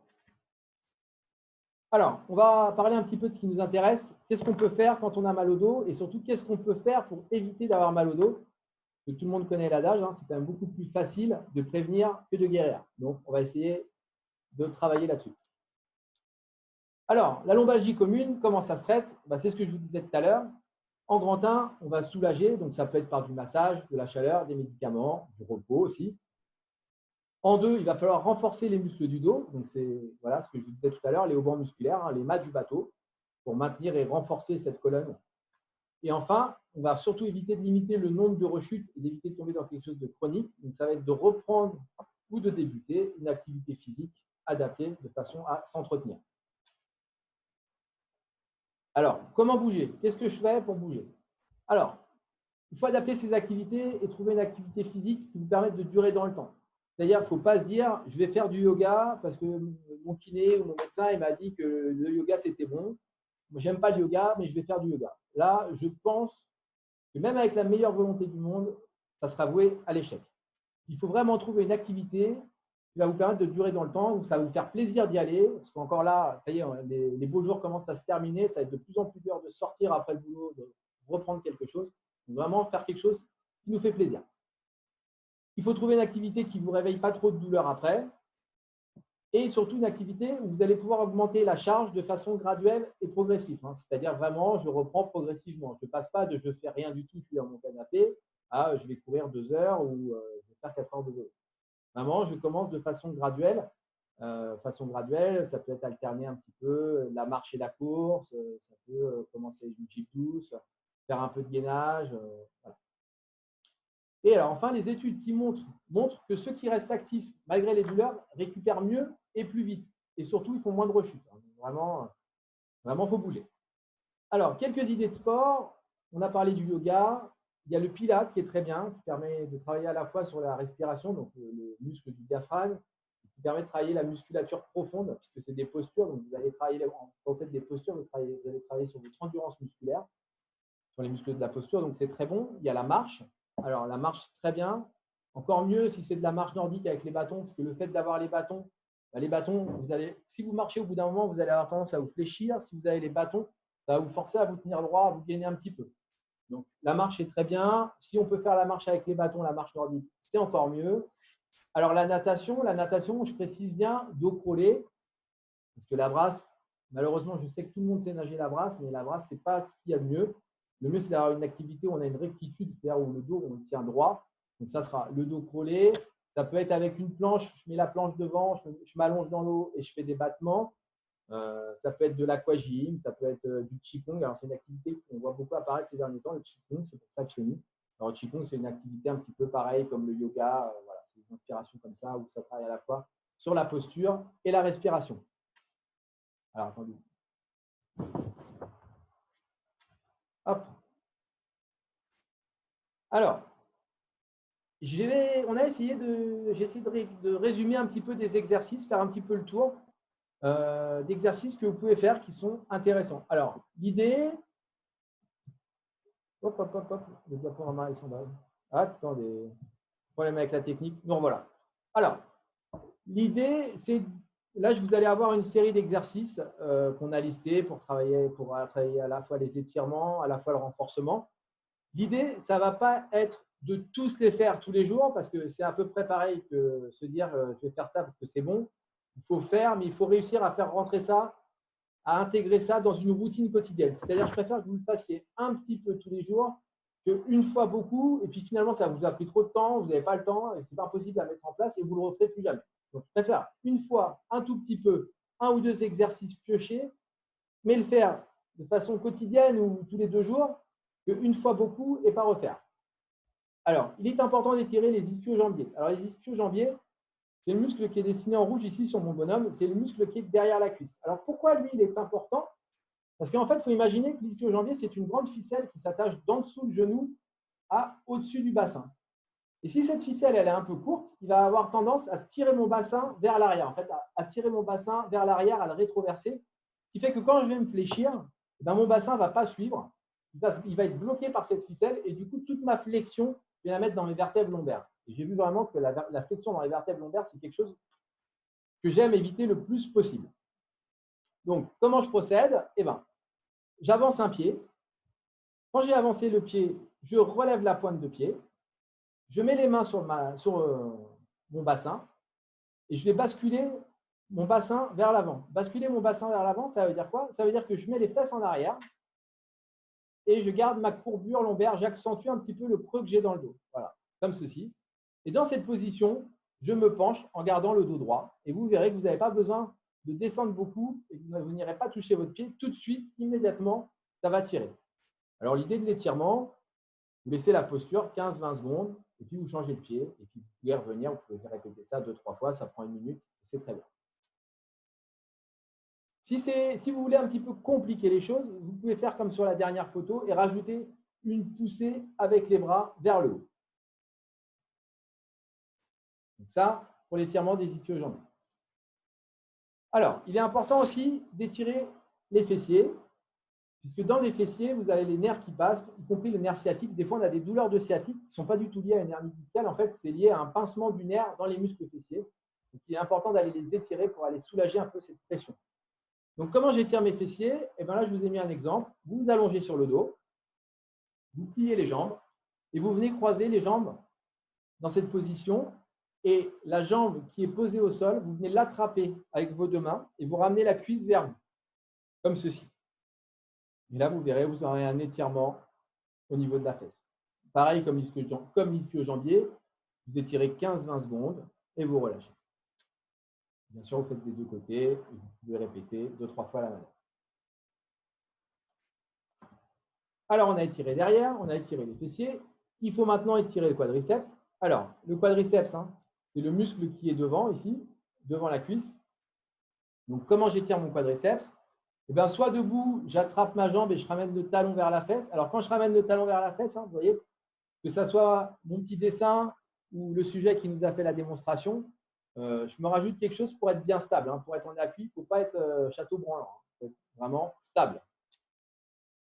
Alors, on va parler un petit peu de ce qui nous intéresse. Qu'est-ce qu'on peut faire quand on a mal au dos et surtout, qu'est-ce qu'on peut faire pour éviter d'avoir mal au dos? Que tout le monde connaît l'adage, hein, c'est quand même beaucoup plus facile de prévenir que de guérir. Donc, on va essayer de travailler là-dessus. Alors, la lombalgie commune, comment ça se traite? C'est ce que je vous disais tout à l'heure. En grand 1, on va soulager, donc ça peut être par du massage, de la chaleur, des médicaments, du repos aussi. En 2, il va falloir renforcer les muscles du dos. Donc, c'est voilà, ce que je vous disais tout à l'heure, les haubans musculaires, hein, les mâts du bateau, pour maintenir et renforcer cette colonne. Et enfin, on va surtout éviter de limiter le nombre de rechutes et d'éviter de tomber dans quelque chose de chronique. Donc, ça va être de reprendre ou de débuter une activité physique adaptée de façon à s'entretenir. Alors, comment bouger? Qu'est-ce que je fais pour bouger? Alors, il faut adapter ses activités et trouver une activité physique qui vous permette de durer dans le temps. C'est-à-dire, il ne faut pas se dire, je vais faire du yoga parce que mon kiné ou mon médecin il m'a dit que le yoga, c'était bon. Moi, je n'aime pas le yoga, mais je vais faire du yoga. Là, je pense que même avec la meilleure volonté du monde, ça sera voué à l'échec. Il faut vraiment trouver une activité qui va vous permettre de durer dans le temps, où ça va vous faire plaisir d'y aller. Parce qu'encore là, ça y est, les beaux jours commencent à se terminer. Ça va être de plus en plus dur de sortir après le boulot, de reprendre quelque chose. Donc, vraiment faire quelque chose qui nous fait plaisir. Il faut trouver une activité qui ne vous réveille pas trop de douleur après. Et surtout une activité où vous allez pouvoir augmenter la charge de façon graduelle et progressive. Hein. C'est-à-dire vraiment, je reprends progressivement. Je ne passe pas de je ne fais rien du tout, je suis dans mon canapé, à je vais courir 2 heures ou je vais faire 4 heures de vélo. Vraiment, je commence de façon graduelle. Ça peut être alterner un petit peu la marche et la course. Ça peut commencer avec une jeep douce, faire un peu de gainage. Voilà. Et alors, enfin, les études qui montrent que ceux qui restent actifs malgré les douleurs récupèrent mieux et plus vite. Et surtout, ils font moins de rechutes. Vraiment, il faut bouger. Alors, quelques idées de sport. On a parlé du yoga. Il y a le pilate qui est très bien, qui permet de travailler à la fois sur la respiration, donc le muscle du diaphragme, qui permet de travailler la musculature profonde, puisque c'est des postures. Donc, vous allez travailler, quand vous faites des postures, vous allez travailler sur votre endurance musculaire, sur les muscles de la posture. Donc, c'est très bon. Il y a la marche. Alors, la marche, très bien. Encore mieux si c'est de la marche nordique avec les bâtons, parce que le fait d'avoir les bâtons, si vous marchez au bout d'un moment, vous allez avoir tendance à vous fléchir. Si vous avez les bâtons, ça va vous forcer à vous tenir droit, à vous gainer un petit peu. Donc, la marche est très bien. Si on peut faire la marche avec les bâtons, la marche nordique, c'est encore mieux. Alors, la natation, je précise bien, dos crawlé, parce que la brasse, malheureusement, je sais que tout le monde sait nager la brasse, mais la brasse, ce n'est pas ce qu'il y a de mieux. Le mieux, c'est d'avoir une activité où on a une rectitude, c'est-à-dire où le dos, on le tient droit. Donc, ça sera le dos crawlé. Ça peut être avec une planche. Je mets la planche devant, je m'allonge dans l'eau et je fais des battements. Ça peut être de l'aquagym, ça peut être du qigong. Alors, c'est une activité qu'on voit beaucoup apparaître ces derniers temps, le qigong, c'est pour ça que je fais mis. Alors, le qigong, c'est une activité un petit peu pareille comme le yoga. Voilà, c'est une inspiration comme ça où ça travaille à la fois sur la posture et la respiration. Alors, attendez. Hop. Alors, j'ai essayé de résumer un petit peu des exercices, faire un petit peu le tour d'exercices que vous pouvez faire qui sont intéressants. Alors, l'idée… Hop, le diaporama est sombre. Attendez, problème avec la technique. Non, voilà. Alors, l'idée, c'est… Là, vous allez avoir une série d'exercices qu'on a listés pour travailler à la fois les étirements, à la fois le renforcement. L'idée, ça ne va pas être de tous les faire tous les jours parce que c'est à peu près pareil que se dire je vais faire ça parce que c'est bon. Il faut faire, mais il faut réussir à faire rentrer ça, à intégrer ça dans une routine quotidienne. C'est-à-dire, je préfère que vous le fassiez un petit peu tous les jours qu'une fois beaucoup et puis finalement, ça vous a pris trop de temps, vous n'avez pas le temps et c'est pas possible à mettre en place et vous ne le referez plus jamais. Donc, je préfère une fois, un tout petit peu, un ou deux exercices piochés, mais le faire de façon quotidienne ou tous les 2 jours, qu'une fois beaucoup et pas refaire. Alors, il est important d'étirer les ischio-jambiers. Alors, les ischio-jambiers, c'est le muscle qui est dessiné en rouge ici sur mon bonhomme, c'est le muscle qui est derrière la cuisse. Alors, pourquoi lui, il est important? Parce qu'en fait, il faut imaginer que l'ischio-jambier, c'est une grande ficelle qui s'attache d'en dessous le genou à au-dessus du bassin. Et si cette ficelle elle est un peu courte, il va avoir tendance à tirer mon bassin vers l'arrière, en fait, à tirer mon bassin vers l'arrière, à le rétroverser, ce qui fait que quand je vais me fléchir, ben, mon bassin ne va pas suivre, il va être bloqué par cette ficelle et du coup, toute ma flexion, je vais la mettre dans mes vertèbres lombaires. Et j'ai vu vraiment que la flexion dans les vertèbres lombaires, c'est quelque chose que j'aime éviter le plus possible. Donc, comment je procède? Eh ben, j'avance un pied. Quand j'ai avancé le pied, je relève la pointe de pied. Je mets les mains sur mon bassin et je vais basculer mon bassin vers l'avant. Basculer mon bassin vers l'avant, ça veut dire quoi? Ça veut dire que je mets les fesses en arrière et je garde ma courbure lombaire. J'accentue un petit peu le creux que j'ai dans le dos. Voilà, comme ceci. Et dans cette position, je me penche en gardant le dos droit. Et vous verrez que vous n'avez pas besoin de descendre beaucoup et que vous n'irez pas toucher votre pied. Tout de suite, immédiatement, ça va tirer. Alors, l'idée de l'étirement, vous laissez la posture 15-20 secondes et puis vous changez de pied et puis vous pouvez revenir, vous pouvez répéter ça 2-3 fois, ça prend 1 minute et c'est très bien. Si vous voulez un petit peu compliquer les choses, vous pouvez faire comme sur la dernière photo et rajouter une poussée avec les bras vers le haut. Donc ça, pour l'étirement des ischio-jambiers. Alors, il est important aussi d'étirer les fessiers, puisque dans les fessiers, vous avez les nerfs qui passent, y compris le nerf sciatique. Des fois, on a des douleurs de sciatique qui ne sont pas du tout liées à une hernie discale. En fait, c'est lié à un pincement du nerf dans les muscles fessiers. Donc, il est important d'aller les étirer pour aller soulager un peu cette pression. Donc, comment j'étire mes fessiers? Et bien là, je vous ai mis un exemple. Vous vous allongez sur le dos, vous pliez les jambes et vous venez croiser les jambes dans cette position. Et la jambe qui est posée au sol, vous venez l'attraper avec vos 2 mains et vous ramenez la cuisse vers vous, comme ceci. Et là, vous verrez, vous aurez un étirement au niveau de la fesse. Pareil comme l'ischio-jambier, vous étirez 15-20 secondes et vous relâchez. Bien sûr, vous faites des 2 côtés et vous pouvez répéter 2-3 fois la manœuvre. Alors, on a étiré derrière, on a étiré les fessiers. Il faut maintenant étirer le quadriceps. Alors, le quadriceps, c'est le muscle qui est devant, ici, devant la cuisse. Donc, comment j'étire mon quadriceps? Eh bien, soit debout, j'attrape ma jambe et je ramène le talon vers la fesse. Alors, quand je ramène le talon vers la fesse, vous voyez, que ce soit mon petit dessin ou le sujet qui nous a fait la démonstration, je me rajoute quelque chose pour être bien stable. Pour être en appui, il ne faut pas être château branlant. Il faut être vraiment stable.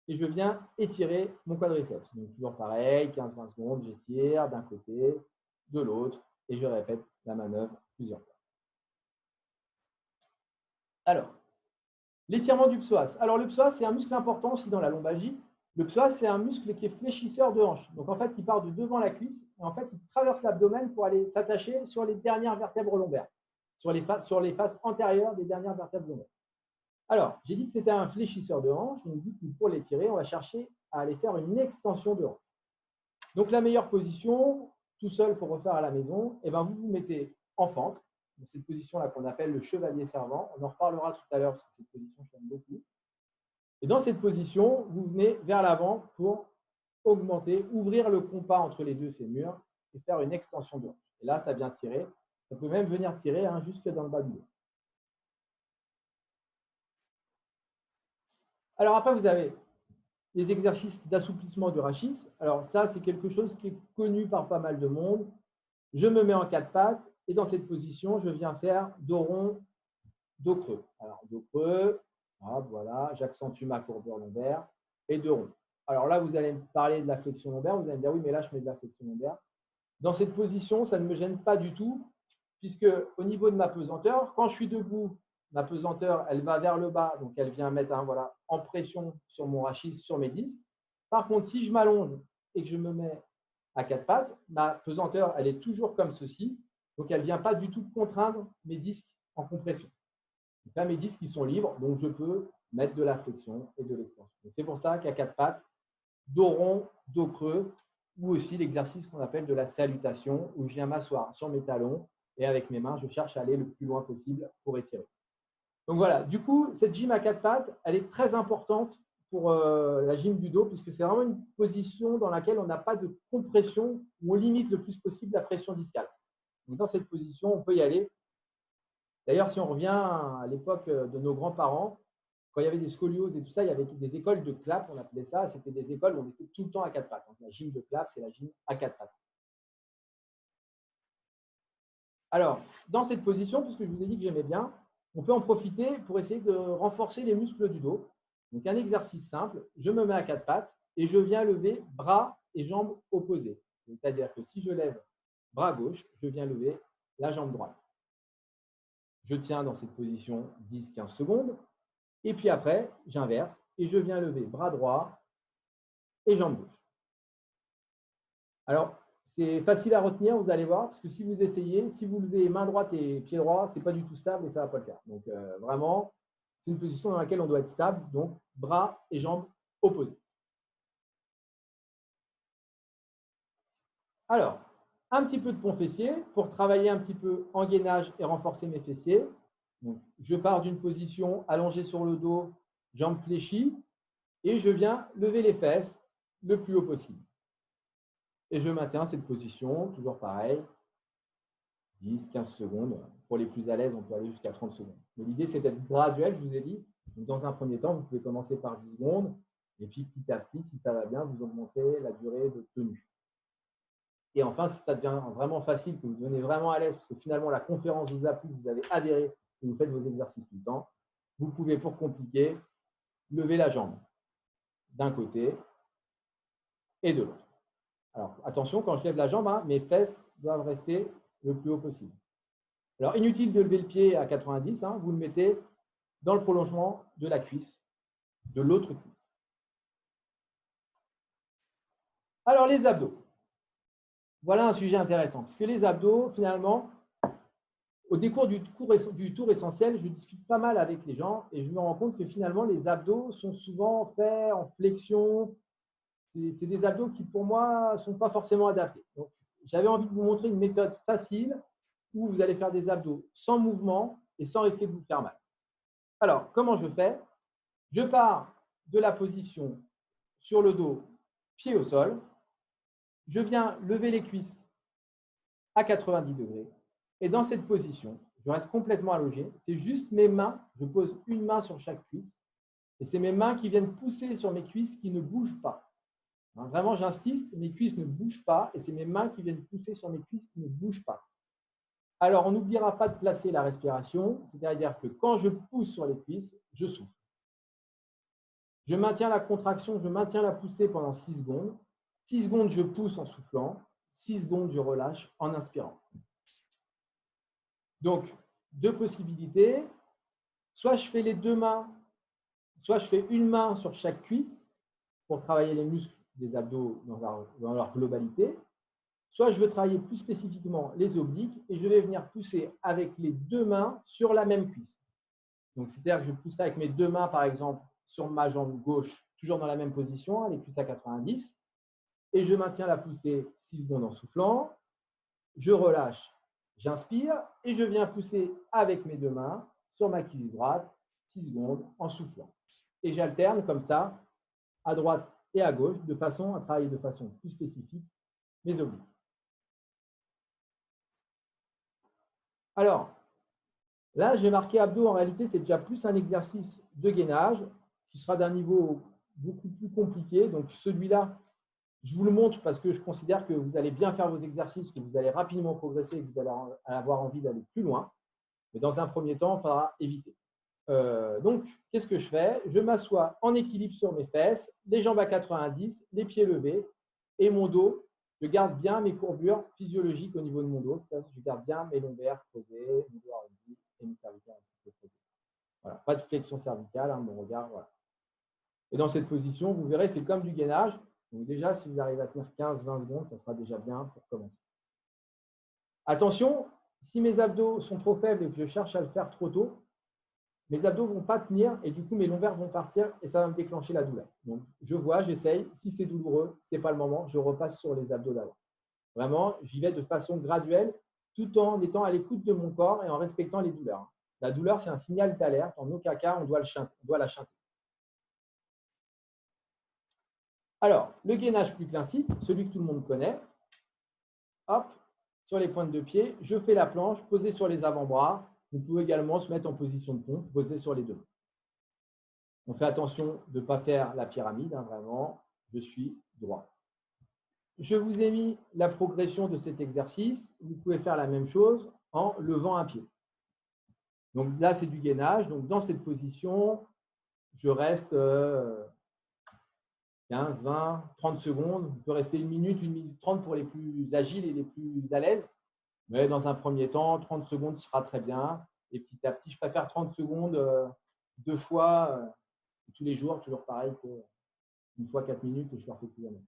Et je viens étirer mon quadriceps. Donc, toujours pareil, 15-20 secondes, j'étire d'un côté, de l'autre, et je répète la manœuvre plusieurs fois. Alors, l'étirement du psoas. Alors, le psoas, c'est un muscle important aussi dans la lombalgie. Le psoas, c'est un muscle qui est fléchisseur de hanche. Donc, en fait, il part de devant la cuisse et en fait, il traverse l'abdomen pour aller s'attacher sur les dernières vertèbres lombaires, sur les faces antérieures des dernières vertèbres lombaires. Alors, j'ai dit que c'était un fléchisseur de hanche. Donc, du coup, pour l'étirer, on va chercher à aller faire une extension de hanche. Donc, la meilleure position, tout seul pour refaire à la maison, vous vous mettez en fente. Dans cette position-là qu'on appelle le chevalier servant. On en reparlera tout à l'heure parce que cette position, je l'aime beaucoup. Et dans cette position, vous venez vers l'avant pour augmenter, ouvrir le compas entre les 2 fémurs et faire une extension de hanche. Et là, ça vient tirer. Ça peut même venir tirer jusque dans le bas du dos. Alors après, vous avez les exercices d'assouplissement du rachis. Alors ça, c'est quelque chose qui est connu par pas mal de monde. Je me mets en 4 pattes et dans cette position, je viens faire dos rond, dos creux. Alors dos creux, voilà, j'accentue ma courbure lombaire et dos rond. Alors là, vous allez me parler de la flexion lombaire. Vous allez me dire, oui, mais là, je mets de la flexion lombaire. Dans cette position, ça ne me gêne pas du tout puisque au niveau de ma pesanteur, quand je suis debout, ma pesanteur, elle va vers le bas, donc elle vient mettre en pression sur mon rachis, sur mes disques. Par contre, si je m'allonge et que je me mets à 4 pattes, ma pesanteur, elle est toujours comme ceci, donc elle ne vient pas du tout contraindre mes disques en compression. Donc là, mes disques, ils sont libres, donc je peux mettre de la flexion et de l'extension. C'est pour ça qu'à 4 pattes, dos rond, dos creux, ou aussi l'exercice qu'on appelle de la salutation, où je viens m'asseoir sur mes talons Et avec mes mains, je cherche à aller le plus loin possible pour étirer. Donc voilà, du coup, cette gym à quatre pattes, elle est très importante pour la gym du dos, puisque c'est vraiment une position dans laquelle on n'a pas de compression, où on limite le plus possible la pression discale. Donc dans cette position, on peut y aller. D'ailleurs, si on revient à l'époque de nos grands-parents, quand il y avait des scolioses et tout ça, il y avait des écoles de clap, on appelait ça. C'était des écoles où on était tout le temps à quatre pattes. Donc, la gym de clap, c'est la gym à quatre pattes. Alors, dans cette position, puisque je vous ai dit que j'aimais bien, on peut en profiter pour essayer de renforcer les muscles du dos. Donc, un exercice simple, je me mets à quatre pattes et je viens lever bras et jambes opposés. C'est-à-dire que si je lève bras gauche, je viens lever la jambe droite. Je tiens dans cette position 10-15 secondes. Et puis après, j'inverse et je viens lever bras droit et jambe gauche. Alors, c'est facile à retenir, vous allez voir, parce que si vous essayez, si vous levez main droite et pied droit, ce n'est pas du tout stable et ça ne va pas le faire. Donc, vraiment, c'est une position dans laquelle on doit être stable, donc bras et jambes opposés. Alors, un petit peu de pont fessier pour travailler un petit peu en gainage et renforcer mes fessiers. Donc, je pars d'une position allongée sur le dos, jambes fléchies, et je viens lever les fesses le plus haut possible. Et je maintiens cette position, toujours pareil, 10-15 secondes. Pour les plus à l'aise, on peut aller jusqu'à 30 secondes. Mais l'idée, c'est d'être graduel, je vous ai dit. Donc, dans un premier temps, vous pouvez commencer par 10 secondes. Et puis, petit à petit, si ça va bien, vous augmentez la durée de tenue. Et enfin, si ça devient vraiment facile, que vous devenez vraiment à l'aise, parce que finalement, la conférence vous a plu, vous avez adhéré, que vous faites vos exercices tout le temps, vous pouvez, pour compliquer, lever la jambe d'un côté et de l'autre. Alors, attention, quand je lève la jambe, mes fesses doivent rester le plus haut possible. Alors, inutile de lever le pied à 90, vous le mettez dans le prolongement de la cuisse, de l'autre cuisse. Alors, les abdos. Voilà un sujet intéressant, parce que les abdos, finalement, au décours du tour essentiel, je discute pas mal avec les gens et je me rends compte que finalement, les abdos sont souvent faits en flexion. C'est des abdos qui, pour moi, ne sont pas forcément adaptés. Donc, j'avais envie de vous montrer une méthode facile où vous allez faire des abdos sans mouvement et sans risquer de vous faire mal. Alors, comment je fais? Je pars de la position sur le dos, pied au sol. Je viens lever les cuisses à 90 degrés. Et dans cette position, je reste complètement allongé. C'est juste mes mains. Je pose une main sur chaque cuisse. Et c'est mes mains qui viennent pousser sur mes cuisses qui ne bougent pas. Vraiment, j'insiste, mes cuisses ne bougent pas et c'est mes mains qui viennent pousser sur mes cuisses qui ne bougent pas. Alors, on n'oubliera pas de placer la respiration, c'est-à-dire que quand je pousse sur les cuisses, je souffle. Je maintiens la contraction, je maintiens la poussée pendant 6 secondes. 6 secondes, je pousse en soufflant. 6 secondes, je relâche en inspirant. Donc, deux possibilités. Soit je fais les deux mains, soit je fais une main sur chaque cuisse pour travailler les muscles des abdos dans leur globalité. Soit je veux travailler plus spécifiquement les obliques et je vais venir pousser avec les deux mains sur la même cuisse. Donc, c'est-à-dire que je pousserai avec mes deux mains, par exemple, sur ma jambe gauche, toujours dans la même position, les cuisses à 90. Et je maintiens la poussée 6 secondes en soufflant. Je relâche, j'inspire et je viens pousser avec mes deux mains sur ma cuisse droite 6 secondes en soufflant. Et j'alterne comme ça, à droite et à gauche, de façon à travailler de façon plus spécifique mes obliques. Alors, là, j'ai marqué abdos. En réalité, c'est déjà plus un exercice de gainage qui sera d'un niveau beaucoup plus compliqué. Donc, celui-là, je vous le montre parce que je considère que vous allez bien faire vos exercices, que vous allez rapidement progresser, que vous allez avoir envie d'aller plus loin. Mais dans un premier temps, il faudra éviter. Donc, qu'est-ce que je fais? Je m'assois en équilibre sur mes fesses, les jambes à 90, les pieds levés et mon dos. Je garde bien mes courbures physiologiques au niveau de mon dos. C'est-à-dire que je garde bien mes lombaires posés, mes doigts arrondis et mes cervicales un petit peu posés. Voilà, pas de flexion cervicale, mon regard. Voilà. Et dans cette position, vous verrez, c'est comme du gainage. Donc déjà, si vous arrivez à tenir 15-20 secondes, ça sera déjà bien pour commencer. Attention, si mes abdos sont trop faibles et que je cherche à le faire trop tôt, mes abdos ne vont pas tenir et du coup, mes lombaires vont partir et ça va me déclencher la douleur. Donc, je vois, j'essaye. Si c'est douloureux, ce n'est pas le moment. Je repasse sur les abdos d'avant. Vraiment, j'y vais de façon graduelle tout en étant à l'écoute de mon corps et en respectant les douleurs. La douleur, c'est un signal d'alerte. En aucun cas, on doit la chanter. Alors, le gainage plus classique, celui que tout le monde connaît. Hop, sur les pointes de pied, je fais la planche, posée sur les avant-bras. Vous pouvez également se mettre en position de pompe, posée sur les deux mains. On fait attention de ne pas faire la pyramide, vraiment, je suis droit. Je vous ai mis la progression de cet exercice. Vous pouvez faire la même chose en levant un pied. Donc là, c'est du gainage. Donc dans cette position, je reste 15, 20, 30 secondes. On peut rester 1 minute 30 pour les plus agiles et les plus à l'aise. Mais dans un premier temps, 30 secondes sera très bien. Et petit à petit, je préfère 30 secondes 2 fois tous les jours, toujours pareil qu'une fois 4 minutes et je ne le refais plus jamais.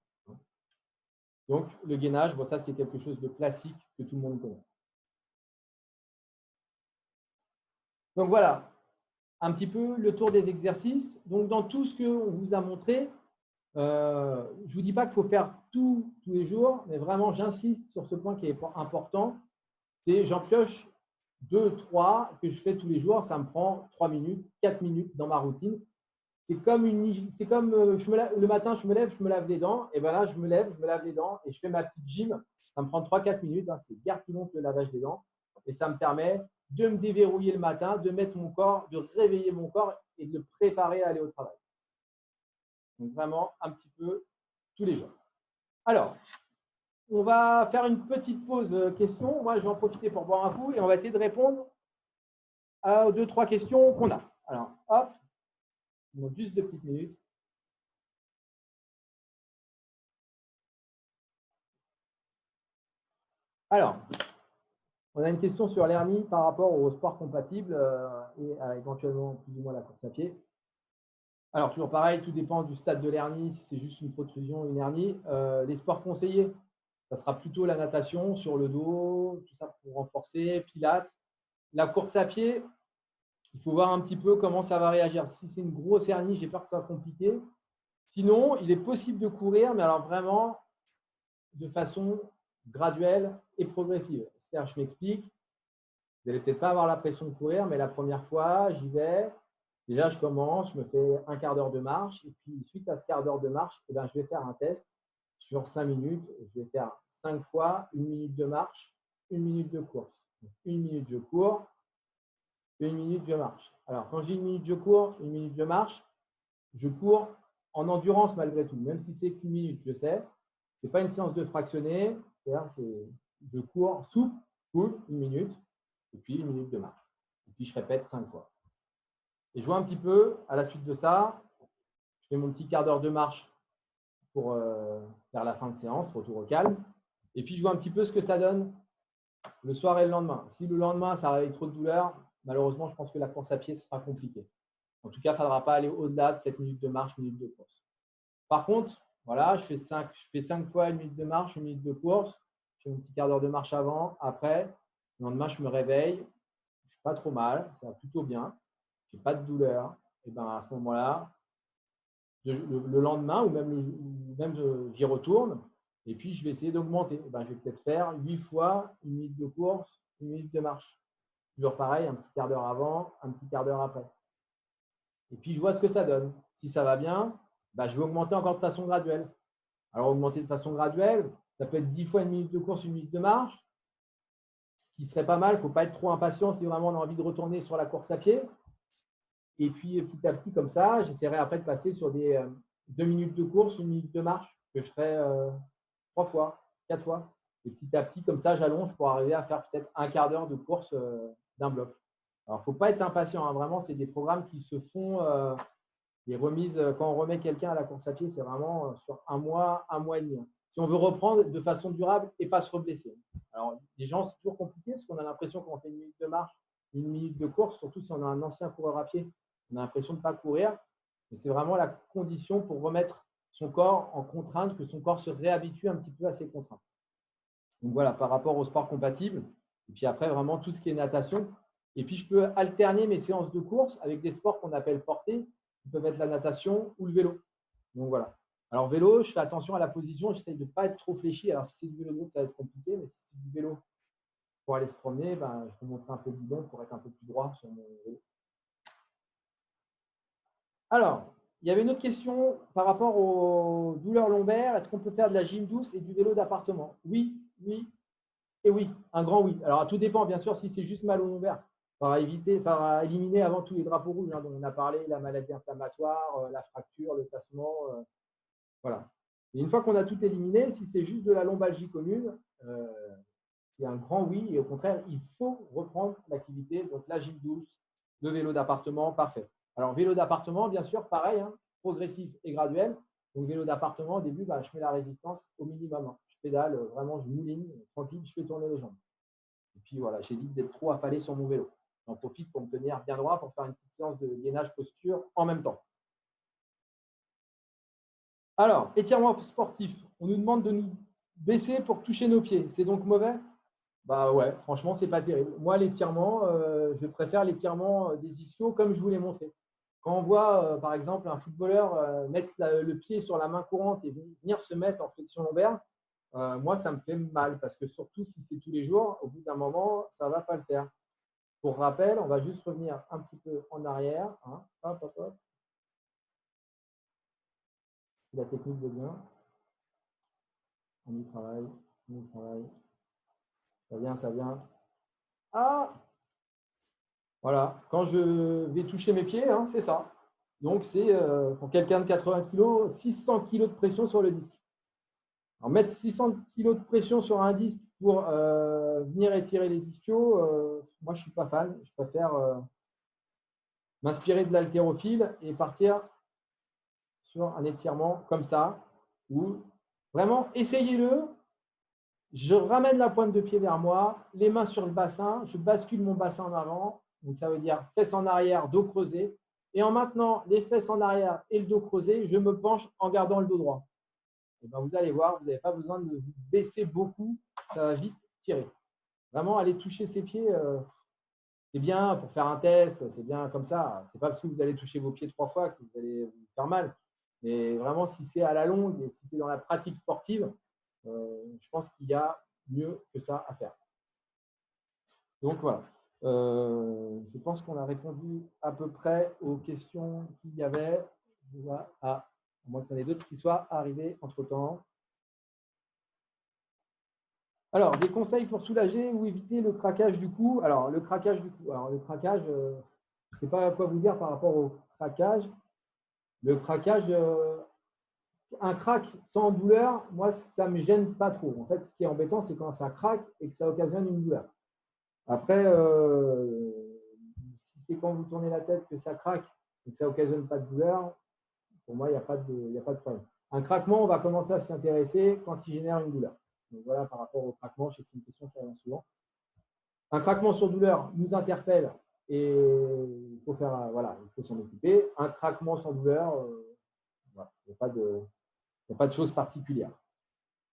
Donc, le gainage, bon, ça, c'est quelque chose de classique que tout le monde connaît. Donc, voilà, un petit peu le tour des exercices. Donc, dans tout ce qu'on vous a montré, je ne vous dis pas qu'il faut faire tout tous les jours, mais vraiment, j'insiste sur ce point qui est important. C'est j'en pioche 2, 3 que je fais tous les jours. Ça me prend 3 minutes, 4 minutes dans ma routine. C'est comme le matin, je me lave les dents. Et bien là, je me lave les dents et je fais ma petite gym. Ça me prend 3-4 minutes. Hein, c'est guère plus long que le lavage des dents. Et ça me permet de me déverrouiller le matin, de mettre mon corps, de réveiller mon corps et de le préparer à aller au travail. Donc vraiment, un petit peu tous les jours. Alors, on va faire une petite pause question. Moi, je vais en profiter pour boire un coup et on va essayer de répondre aux 2-3 questions qu'on a. Alors, hop. Donc, juste 2 petites minutes. Alors, on a une question sur l'hernie par rapport au sport compatible et à éventuellement plus ou moins la course à pied. Alors, toujours pareil, tout dépend du stade de l'hernie, si c'est juste une protrusion ou une hernie. Les sports conseillés, ça sera plutôt la natation sur le dos, tout ça pour renforcer, pilates. La course à pied, il faut voir un petit peu comment ça va réagir. Si c'est une grosse hernie, j'ai peur que ça soit compliqué. Sinon, il est possible de courir, mais alors vraiment de façon graduelle et progressive. C'est-à-dire, je m'explique, vous n'allez peut-être pas avoir l'impression de courir, mais la première fois, j'y vais. Déjà, je commence, je me fais un quart d'heure de marche. Et puis, suite à ce quart d'heure de marche, je vais faire un test sur 5 minutes. Je vais faire 5 fois 1 minute de marche, 1 minute de course. Donc, 1 minute, je cours, 1 minute, je marche. Alors, quand je dis 1 minute, je cours, 1 minute, je marche, je cours en endurance malgré tout, même si c'est qu'1 minute, je sais. Ce n'est pas une séance de fractionné, c'est-à-dire je cours souple, cool, 1 minute, et puis 1 minute de marche. Et puis je répète 5 fois. Et je vois un petit peu, à la suite de ça, je fais mon petit quart d'heure de marche pour faire la fin de séance, retour au calme. Et puis je vois un petit peu ce que ça donne le soir et le lendemain. Si le lendemain, ça réveille trop de douleur, malheureusement, je pense que la course à pied, ce sera compliqué. En tout cas, il ne faudra pas aller au-delà de 7 minutes de marche, 1 minute de course. Par contre, voilà, je fais 5 fois 1 minute de marche, 1 minute de course. Je fais un petit quart d'heure de marche avant, après. Le lendemain, je me réveille. Je suis pas trop mal, ça va plutôt bien. Je n'ai pas de douleur. Et ben à ce moment-là, le lendemain ou même j'y retourne. Et puis, je vais essayer d'augmenter. Je vais peut-être faire 8 fois 1 minute de course, 1 minute de marche. Toujours pareil, un petit quart d'heure avant, un petit quart d'heure après. Et puis, je vois ce que ça donne. Si ça va bien, je vais augmenter encore de façon graduelle. Alors, augmenter de façon graduelle, ça peut être 10 fois 1 minute de course, 1 minute de marche, ce qui serait pas mal. Il ne faut pas être trop impatient si vraiment on a envie de retourner sur la course à pied. Et puis, petit à petit, comme ça, j'essaierai après de passer sur des 2 minutes de course, 1 minute de marche, que je ferai 3 fois, 4 fois. Et petit à petit, comme ça, j'allonge pour arriver à faire peut-être un quart d'heure de course d'un bloc. Alors, il ne faut pas être impatient. Hein. Vraiment, c'est des programmes qui se font… les remises, quand on remet quelqu'un à la course à pied, c'est vraiment sur un mois et demi. Si on veut reprendre de façon durable et pas se reblesser. Alors, les gens, c'est toujours compliqué parce qu'on a l'impression qu'on fait 1 minute de marche, 1 minute de course, surtout si on a un ancien coureur à pied, on a l'impression de ne pas courir. Mais c'est vraiment la condition pour remettre son corps en contrainte, que son corps se réhabitue un petit peu à ses contraintes. Donc voilà, par rapport au sport compatible. Et puis après, vraiment tout ce qui est natation. Et puis, je peux alterner mes séances de course avec des sports qu'on appelle portés, qui peuvent être la natation ou le vélo. Donc voilà. Alors, vélo, je fais attention à la position, j'essaye de ne pas être trop fléchi. Alors, si c'est du vélo de route, ça va être compliqué, mais si c'est du vélo pour aller se promener, ben, je peux montrer un peu le bidon pour être un peu plus droit sur mon vélo. Alors, il y avait une autre question par rapport aux douleurs lombaires. Est-ce qu'on peut faire de la gym douce et du vélo d'appartement? Oui, oui et oui. Un grand oui. Alors, tout dépend, bien sûr, si c'est juste mal au lombaire. Il faudra éliminer avant tous les drapeaux rouges dont on a parlé, la maladie inflammatoire, la fracture, le tassement. Voilà. Et une fois qu'on a tout éliminé, si c'est juste de la lombalgie commune, c'est un grand oui. Et au contraire, il faut reprendre l'activité. Donc, la gym douce, le vélo d'appartement, parfait. Alors, vélo d'appartement, bien sûr, pareil, progressif et graduel. Donc, vélo d'appartement, au début, je mets la résistance au minimum. Je pédale, vraiment, je mouline, tranquille, je fais tourner les jambes. Et puis, voilà, j'évite d'être trop affalé sur mon vélo. J'en profite pour me tenir bien droit pour faire une petite séance de gainage posture en même temps. Alors, étirement sportif. On nous demande de nous baisser pour toucher nos pieds. C'est donc mauvais? Bah ouais, franchement, c'est pas terrible. Moi, l'étirement, je préfère l'étirement des ischios comme je vous l'ai montré. Quand on voit, par exemple, un footballeur mettre le pied sur la main courante et venir se mettre en flexion lombaire, moi, ça me fait mal parce que surtout si c'est tous les jours, au bout d'un moment, ça ne va pas le faire. Pour rappel, on va juste revenir un petit peu en arrière. Hop, hop, hop. Si la technique veut bien. On y travaille, on y travaille. Ça vient, ça vient. Ah! Voilà, quand je vais toucher mes pieds, c'est ça. Donc, c'est pour quelqu'un de 80 kg, 600 kg de pression sur le disque. Alors, mettre 600 kg de pression sur un disque pour venir étirer les ischios, moi, je ne suis pas fan. Je préfère m'inspirer de l'haltérophile et partir sur un étirement comme ça, où vraiment, essayez-le. Je ramène la pointe de pied vers moi, les mains sur le bassin, je bascule mon bassin en avant. Donc, ça veut dire fesses en arrière, dos creusé. Et en maintenant les fesses en arrière et le dos creusé, je me penche en gardant le dos droit. Et ben, vous allez voir, vous n'avez pas besoin de vous baisser beaucoup, ça va vite tirer. Vraiment, aller toucher ses pieds, c'est bien pour faire un test, c'est bien comme ça. Ce n'est pas parce que vous allez toucher vos pieds 3 fois que vous allez vous faire mal. Mais vraiment, si c'est à la longue et si c'est dans la pratique sportive, je pense qu'il y a mieux que ça à faire. Donc voilà. Je pense qu'on a répondu à peu près aux questions qu'il y avait. À moins qu'il y en ait d'autres qui soient arrivés entre-temps. Alors, des conseils pour soulager ou éviter le craquage du cou. Alors, le craquage du cou. Alors, le craquage, je ne sais pas quoi vous dire par rapport au craquage. Le craquage, un crack sans douleur, moi, ça ne me gêne pas trop. En fait, ce qui est embêtant, c'est quand ça craque et que ça occasionne une douleur. Après, si c'est quand vous tournez la tête que ça craque et que ça n'occasionne pas de douleur, pour moi, il n'y a pas de problème. Un craquement, on va commencer à s'y intéresser quand il génère une douleur. Donc voilà, par rapport au craquement, je sais que c'est une question qui revient souvent. Un craquement sur douleur nous interpelle et il faut s'en occuper. Un craquement sans douleur, voilà, il n'y a pas de choses particulières.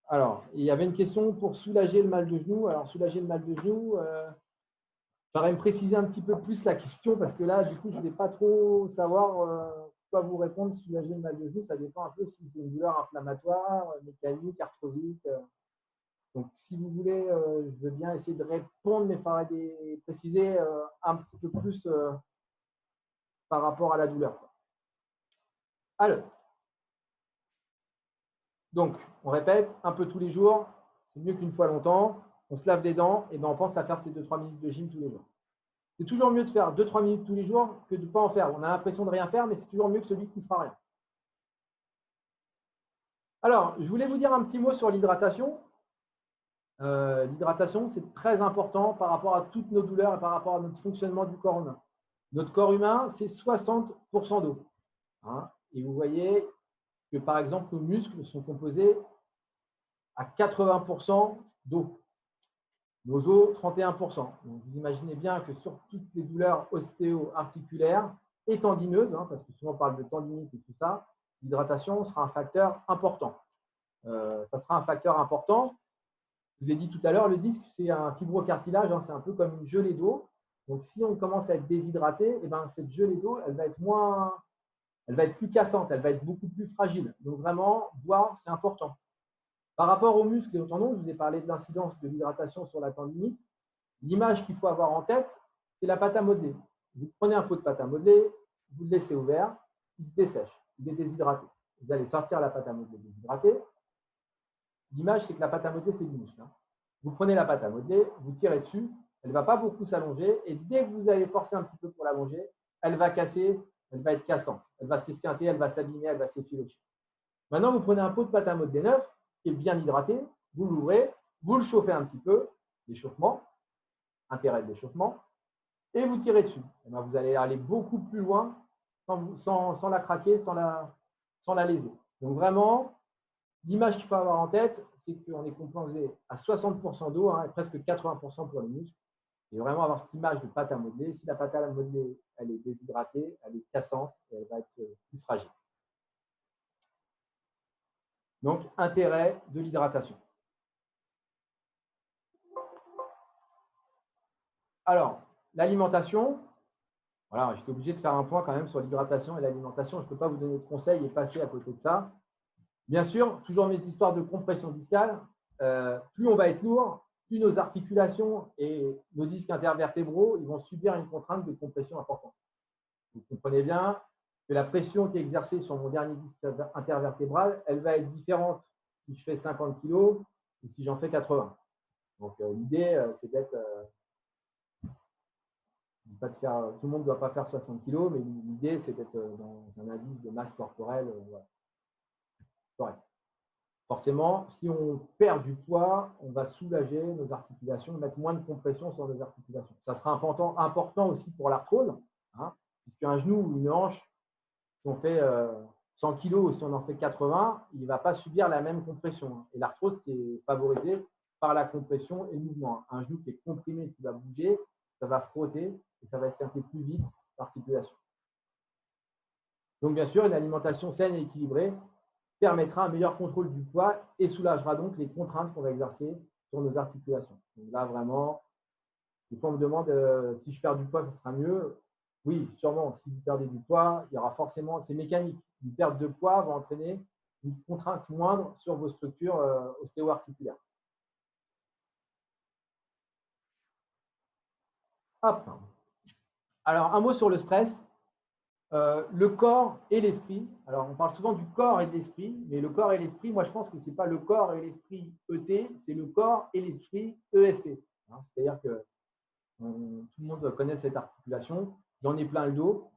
Alors, il y avait une question pour soulager le mal de genou. Alors, soulager le mal de genou, il faudrait me préciser un petit peu plus la question parce que là, du coup, je ne vais pas trop savoir quoi vous répondre. Soulager le mal de genou, ça dépend un peu si c'est une douleur inflammatoire, mécanique, arthrosique. Donc, si vous voulez, je veux bien essayer de répondre, mais il faudrait préciser un petit peu plus par rapport à la douleur. Alors, donc, on répète, un peu tous les jours, c'est mieux qu'une fois longtemps. On se lave les dents et ben on pense à faire ces 2-3 minutes de gym tous les jours. C'est toujours mieux de faire 2-3 minutes tous les jours que de ne pas en faire. On a l'impression de rien faire, mais c'est toujours mieux que celui qui ne fera rien. Alors, je voulais vous dire un petit mot sur l'hydratation. L'hydratation, c'est très important par rapport à toutes nos douleurs et par rapport à notre fonctionnement du corps humain. Notre corps humain, c'est 60% d'eau. Et vous voyez que, par exemple, nos muscles sont composés à 80% d'eau. Nos os, 31%. Donc, vous imaginez bien que sur toutes les douleurs ostéo-articulaires et tendineuses, parce que souvent on parle de tendinite et tout ça, l'hydratation sera un facteur important. Ça sera un facteur important. Je vous ai dit tout à l'heure, le disque, c'est un fibrocartilage, c'est un peu comme une gelée d'eau. Donc, si on commence à être déshydraté, cette gelée d'eau, elle va être plus cassante, elle va être beaucoup plus fragile. Donc, vraiment, boire, c'est important. Par rapport aux muscles et aux tendons, je vous ai parlé de l'incidence de l'hydratation sur la tendinite. L'image qu'il faut avoir en tête, c'est la pâte à modeler. Vous prenez un pot de pâte à modeler, vous le laissez ouvert, il se dessèche, il est déshydraté. Vous allez sortir la pâte à modeler déshydratée. L'image, c'est que la pâte à modeler, c'est du muscle. Vous prenez la pâte à modeler, vous tirez dessus, elle ne va pas beaucoup s'allonger, et dès que vous allez forcer un petit peu pour l'allonger, elle va casser, elle va être cassante, elle va s'esquinter, elle va s'abîmer, elle va s'effilocher. Maintenant, vous prenez un pot de pâte à modeler neuf, qui est bien hydraté, vous l'ouvrez, vous le chauffez un petit peu, l'échauffement, intérêt de l'échauffement, et vous tirez dessus. Et bien, vous allez aller beaucoup plus loin sans la craquer, sans la léser. Donc vraiment, l'image qu'il faut avoir en tête, c'est qu'on est composé à 60% d'eau, et presque 80% pour les muscles. Et vraiment avoir cette image de pâte à modeler. Si la pâte à modeler, elle est déshydratée, elle est cassante et elle va être plus fragile. Donc, intérêt de l'hydratation. Alors, l'alimentation. Voilà, j'étais obligé de faire un point quand même sur l'hydratation et l'alimentation. Je ne peux pas vous donner de conseils et passer à côté de ça. Bien sûr, toujours mes histoires de compression discale. Plus on va être lourd, plus nos articulations et nos disques intervertébraux ils vont subir une contrainte de compression importante. Vous comprenez bien que la pression qui est exercée sur mon dernier disque intervertébral, elle va être différente si je fais 50 kg ou si j'en fais 80. Donc, l'idée, c'est d'être… pas de faire, tout le monde ne doit pas faire 60 kg, mais l'idée, c'est d'être dans un indice de masse corporelle voilà, correct. Forcément, si on perd du poids, on va soulager nos articulations, mettre moins de compression sur nos articulations. Ça sera important aussi pour l'arthrose, puisqu'un genou ou une hanche, si on fait 100 kg ou si on en fait 80, il ne va pas subir la même compression. Et l'arthrose, c'est favorisé par la compression et le mouvement. Un genou qui est comprimé, qui va bouger, ça va frotter et ça va esquinter plus vite l'articulation. Donc, bien sûr, une alimentation saine et équilibrée permettra un meilleur contrôle du poids et soulagera donc les contraintes qu'on va exercer sur nos articulations. Donc là, vraiment, des fois, on me demande si je perds du poids, ça sera mieux. Oui, sûrement, si vous perdez du poids, il y aura forcément, c'est mécanique. Une perte de poids va entraîner une contrainte moindre sur vos structures ostéo-articulaires. Hop. Alors, un mot sur le stress. Le corps et l'esprit. Alors, on parle souvent du corps et de l'esprit, mais le corps et l'esprit, moi, je pense que ce n'est pas le corps et l'esprit ET, c'est le corps et l'esprit EST. C'est-à-dire que tout le monde connaît cette articulation. J'en ai plein le dos.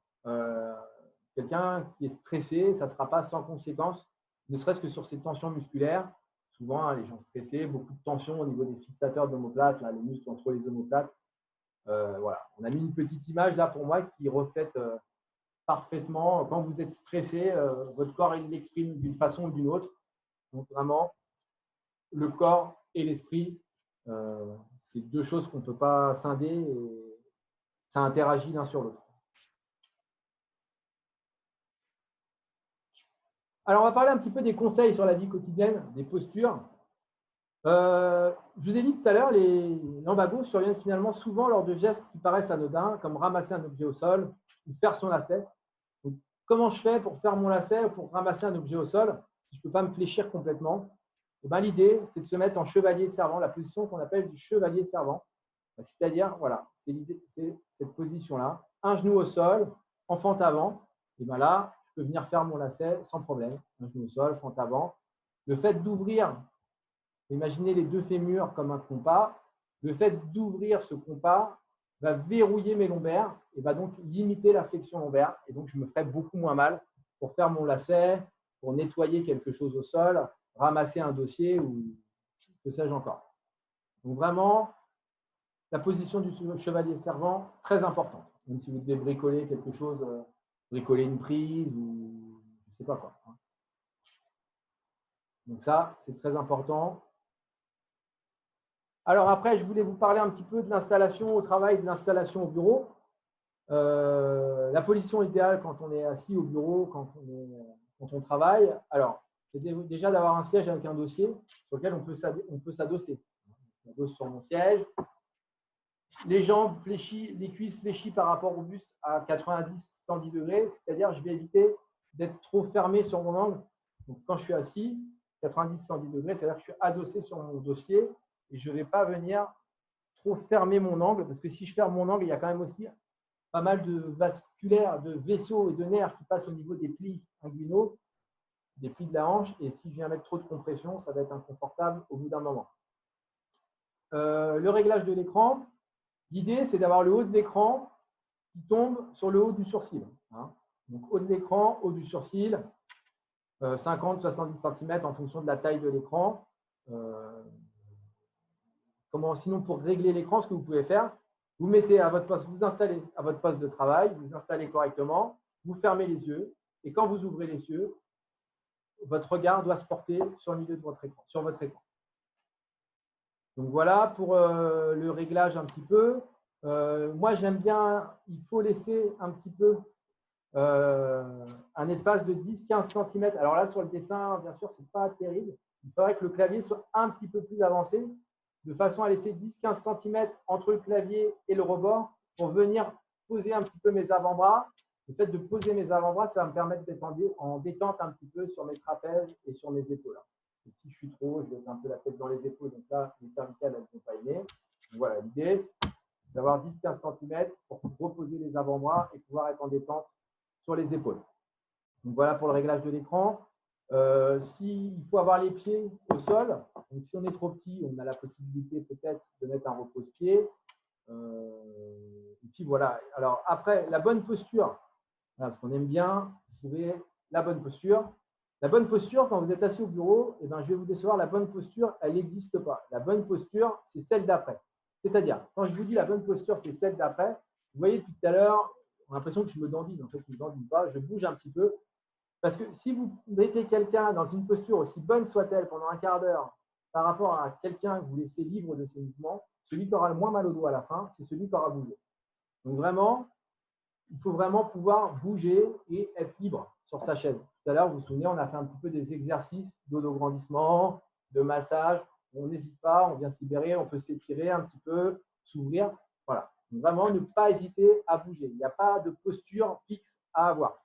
Quelqu'un qui est stressé, ça ne sera pas sans conséquence, ne serait-ce que sur ces tensions musculaires. Souvent, les gens stressés, beaucoup de tension au niveau des fixateurs d'omoplates, les muscles entre les omoplates. Voilà. On a mis une petite image là pour moi qui reflète parfaitement. Quand vous êtes stressé, votre corps il l'exprime d'une façon ou d'une autre. Donc vraiment, le corps et l'esprit, c'est deux choses qu'on ne peut pas scinder et ça interagit l'un sur l'autre. Alors, on va parler un petit peu des conseils sur la vie quotidienne, des postures. Je vous ai dit tout à l'heure, les lambagos surviennent finalement souvent lors de gestes qui paraissent anodins, comme ramasser un objet au sol ou faire son lacet. Donc, comment je fais pour faire mon lacet ou pour ramasser un objet au sol si je ne peux pas me fléchir complètement? L'idée, c'est de se mettre en chevalier servant, la position qu'on appelle du chevalier servant. C'est-à-dire, voilà, c'est cette position-là, un genou au sol, en fente avant. Et bien là, je peux venir faire mon lacet sans problème. Un genou au sol, fente avant. Le fait d'ouvrir, imaginez les deux fémurs comme un compas. Le fait d'ouvrir ce compas va verrouiller mes lombaires et va donc limiter la flexion lombaire. Et donc, je me ferai beaucoup moins mal pour faire mon lacet, pour nettoyer quelque chose au sol, ramasser un dossier ou que sais-je encore. Donc, vraiment, la position du chevalier servant, très importante. Même si vous devez bricoler quelque chose, bricoler une prise ou je ne sais pas quoi. Donc ça, c'est très important. Alors après, je voulais vous parler un petit peu de l'installation au travail, de l'installation au bureau. La position idéale quand on est assis au bureau, quand on travaille. Alors, c'est déjà d'avoir un siège avec un dossier sur lequel on peut s'adosser. Je m'adosse sur mon siège. Les jambes fléchies, les cuisses fléchies par rapport au buste à 90-110 degrés, c'est-à-dire je vais éviter d'être trop fermé sur mon angle. Donc, quand je suis assis, 90-110 degrés, c'est-à-dire que je suis adossé sur mon dossier et je ne vais pas venir trop fermer mon angle, parce que si je ferme mon angle, il y a quand même aussi pas mal de vasculaires, de vaisseaux et de nerfs qui passent au niveau des plis inguinaux, des plis de la hanche, et si je viens mettre trop de compression, ça va être inconfortable au bout d'un moment. Le réglage de l'écran, l'idée c'est d'avoir le haut de l'écran qui tombe sur le haut du sourcil. Hein. Donc haut de l'écran, haut du sourcil, 50-70 cm en fonction de la taille de l'écran. Sinon, pour régler l'écran, ce que vous pouvez faire, vous mettez à votre poste, vous installez à votre poste de travail, vous installez correctement, vous fermez les yeux, et quand vous ouvrez les yeux, votre regard doit se porter sur le milieu de votre écran, sur votre écran. Donc voilà pour le réglage un petit peu. Moi, j'aime bien, il faut laisser un petit peu un espace de 10-15 cm. Alors là, sur le dessin, bien sûr, ce n'est pas terrible. Il faudrait que le clavier soit un petit peu plus avancé, de façon à laisser 10-15 cm entre le clavier et le rebord pour venir poser un petit peu mes avant-bras. Le fait de poser mes avant-bras, ça va me permettre d'être en détente un petit peu sur mes trapèzes et sur mes épaules. Et si je suis trop haut, je vais être un peu la tête dans les épaules. Donc là, les cervicales, elles ne sont pas aimer. Donc voilà, l'idée, d'avoir 10-15 cm pour reposer les avant-bras et pouvoir être en détente sur les épaules. Donc voilà pour le réglage de l'écran. Il faut avoir les pieds au sol. Donc si on est trop petit, on a la possibilité peut-être de mettre un repose-pied. Et puis voilà. Alors après, la bonne posture, voilà, parce qu'on aime bien trouver la bonne posture. La bonne posture, quand vous êtes assis au bureau, je vais vous décevoir, la bonne posture, elle n'existe pas. La bonne posture, c'est celle d'après. C'est-à-dire, quand je vous dis la bonne posture, c'est celle d'après, vous voyez depuis tout à l'heure, on a l'impression que je me dandine. En fait, je ne me dandine pas, je bouge un petit peu. Parce que si vous mettez quelqu'un dans une posture aussi bonne soit-elle pendant un quart d'heure par rapport à quelqu'un que vous laissez libre de ses mouvements, celui qui aura le moins mal au dos à la fin, c'est celui qui aura bougé. Donc vraiment, il faut vraiment pouvoir bouger et être libre sur sa chaise. Tout à l'heure, vous vous souvenez, on a fait un petit peu des exercices d'auto-grandissement, de massage. On n'hésite pas, on vient se libérer, on peut s'étirer un petit peu, s'ouvrir. Voilà. Donc vraiment, ne pas hésiter à bouger. Il n'y a pas de posture fixe à avoir.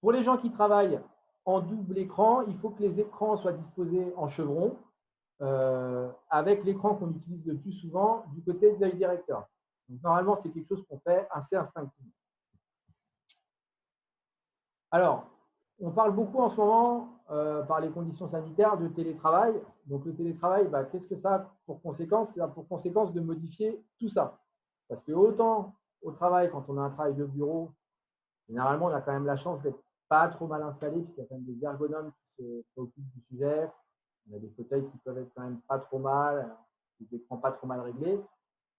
Pour les gens qui travaillent en double écran, il faut que les écrans soient disposés en chevron avec l'écran qu'on utilise le plus souvent du côté de l'œil directeur. Donc, normalement, c'est quelque chose qu'on fait assez instinctivement. Alors, on parle beaucoup en ce moment, par les conditions sanitaires, de télétravail. Donc, le télétravail, qu'est-ce que ça a pour conséquence? Ça a pour conséquence de modifier tout ça. Parce que autant au travail, quand on a un travail de bureau, généralement, on a quand même la chance d'être pas trop mal installé, puisqu'il y a quand même des ergonomes qui se préoccupent du sujet. On a des fauteuils qui peuvent être quand même pas trop mal, des écrans pas trop mal réglés.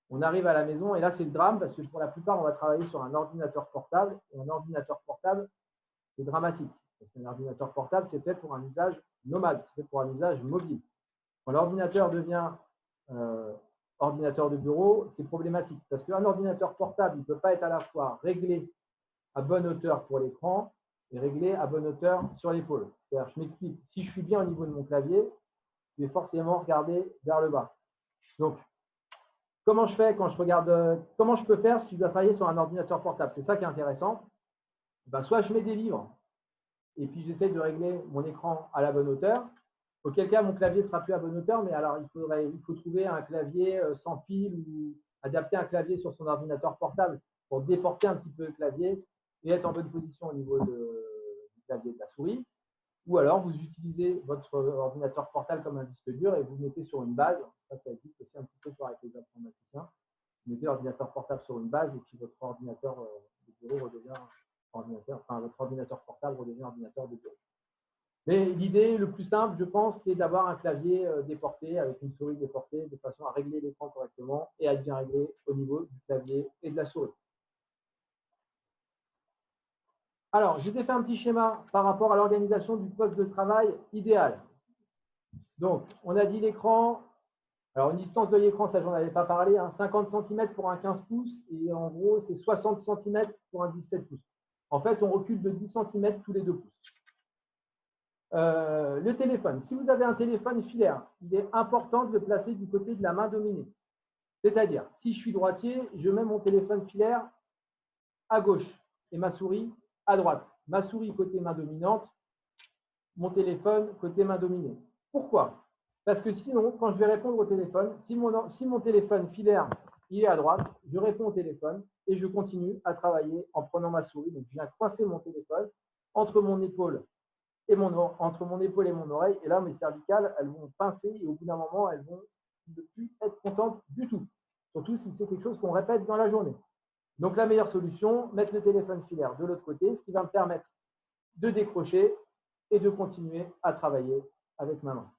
On arrive à la maison et là, c'est le drame parce que pour la plupart, on va travailler sur un ordinateur portable. Et un ordinateur portable, c'est dramatique. Parce qu'un ordinateur portable, c'est fait pour un usage nomade, c'est fait pour un usage mobile. Quand l'ordinateur devient ordinateur de bureau, c'est problématique. Parce qu'un ordinateur portable, il ne peut pas être à la fois réglé à bonne hauteur pour l'écran et réglé à bonne hauteur sur l'épaule. C'est-à-dire, je m'explique, si je suis bien au niveau de mon clavier, je vais forcément regarder vers le bas. Donc, comment je fais quand je regarde, comment je peux faire si je dois travailler sur un ordinateur portable? C'est ça qui est intéressant. Soit je mets des livres et puis j'essaie de régler mon écran à la bonne hauteur. Auquel cas, mon clavier ne sera plus à bonne hauteur, mais alors il faut trouver un clavier sans fil ou adapter un clavier sur son ordinateur portable pour déporter un petit peu le clavier et être en bonne position au niveau du clavier de la souris. Ou alors, vous utilisez votre ordinateur portable comme un disque dur et vous le mettez sur une base. Ça existe aussi un petit peu avec les informaticiens. Vous mettez l'ordinateur portable sur une base et puis votre ordinateur de bureau redevient votre ordinateur portable redevient ordinateur de bureau. Mais l'idée, le plus simple, je pense, c'est d'avoir un clavier déporté avec une souris déportée de façon à régler l'écran correctement et à être bien réglé au niveau du clavier et de la souris. Alors, je vous ai fait un petit schéma par rapport à l'organisation du poste de travail idéal. Donc, on a dit l'écran. Alors, une distance d'œil-écran, ça, j'en avais pas parlé, 50 cm pour un 15 pouces et en gros, c'est 60 cm pour un 17 pouces. En fait, on recule de 10 cm tous les 2 pouces. Le téléphone. Si vous avez un téléphone filaire, il est important de le placer du côté de la main dominée. C'est-à-dire, si je suis droitier, je mets mon téléphone filaire à gauche et ma souris à droite. Ma souris côté main dominante, mon téléphone côté main dominée. Pourquoi? Parce que sinon, quand je vais répondre au téléphone, si mon téléphone filaire il est à droite, je réponds au téléphone et je continue à travailler en prenant ma souris. Donc, je viens coincer mon téléphone entre mon épaule et mon oreille. Et là, mes cervicales, elles vont pincer et au bout d'un moment, elles vont ne plus être contentes du tout. Surtout si c'est quelque chose qu'on répète dans la journée. Donc, la meilleure solution, mettre le téléphone filaire de l'autre côté, ce qui va me permettre de décrocher et de continuer à travailler avec ma main.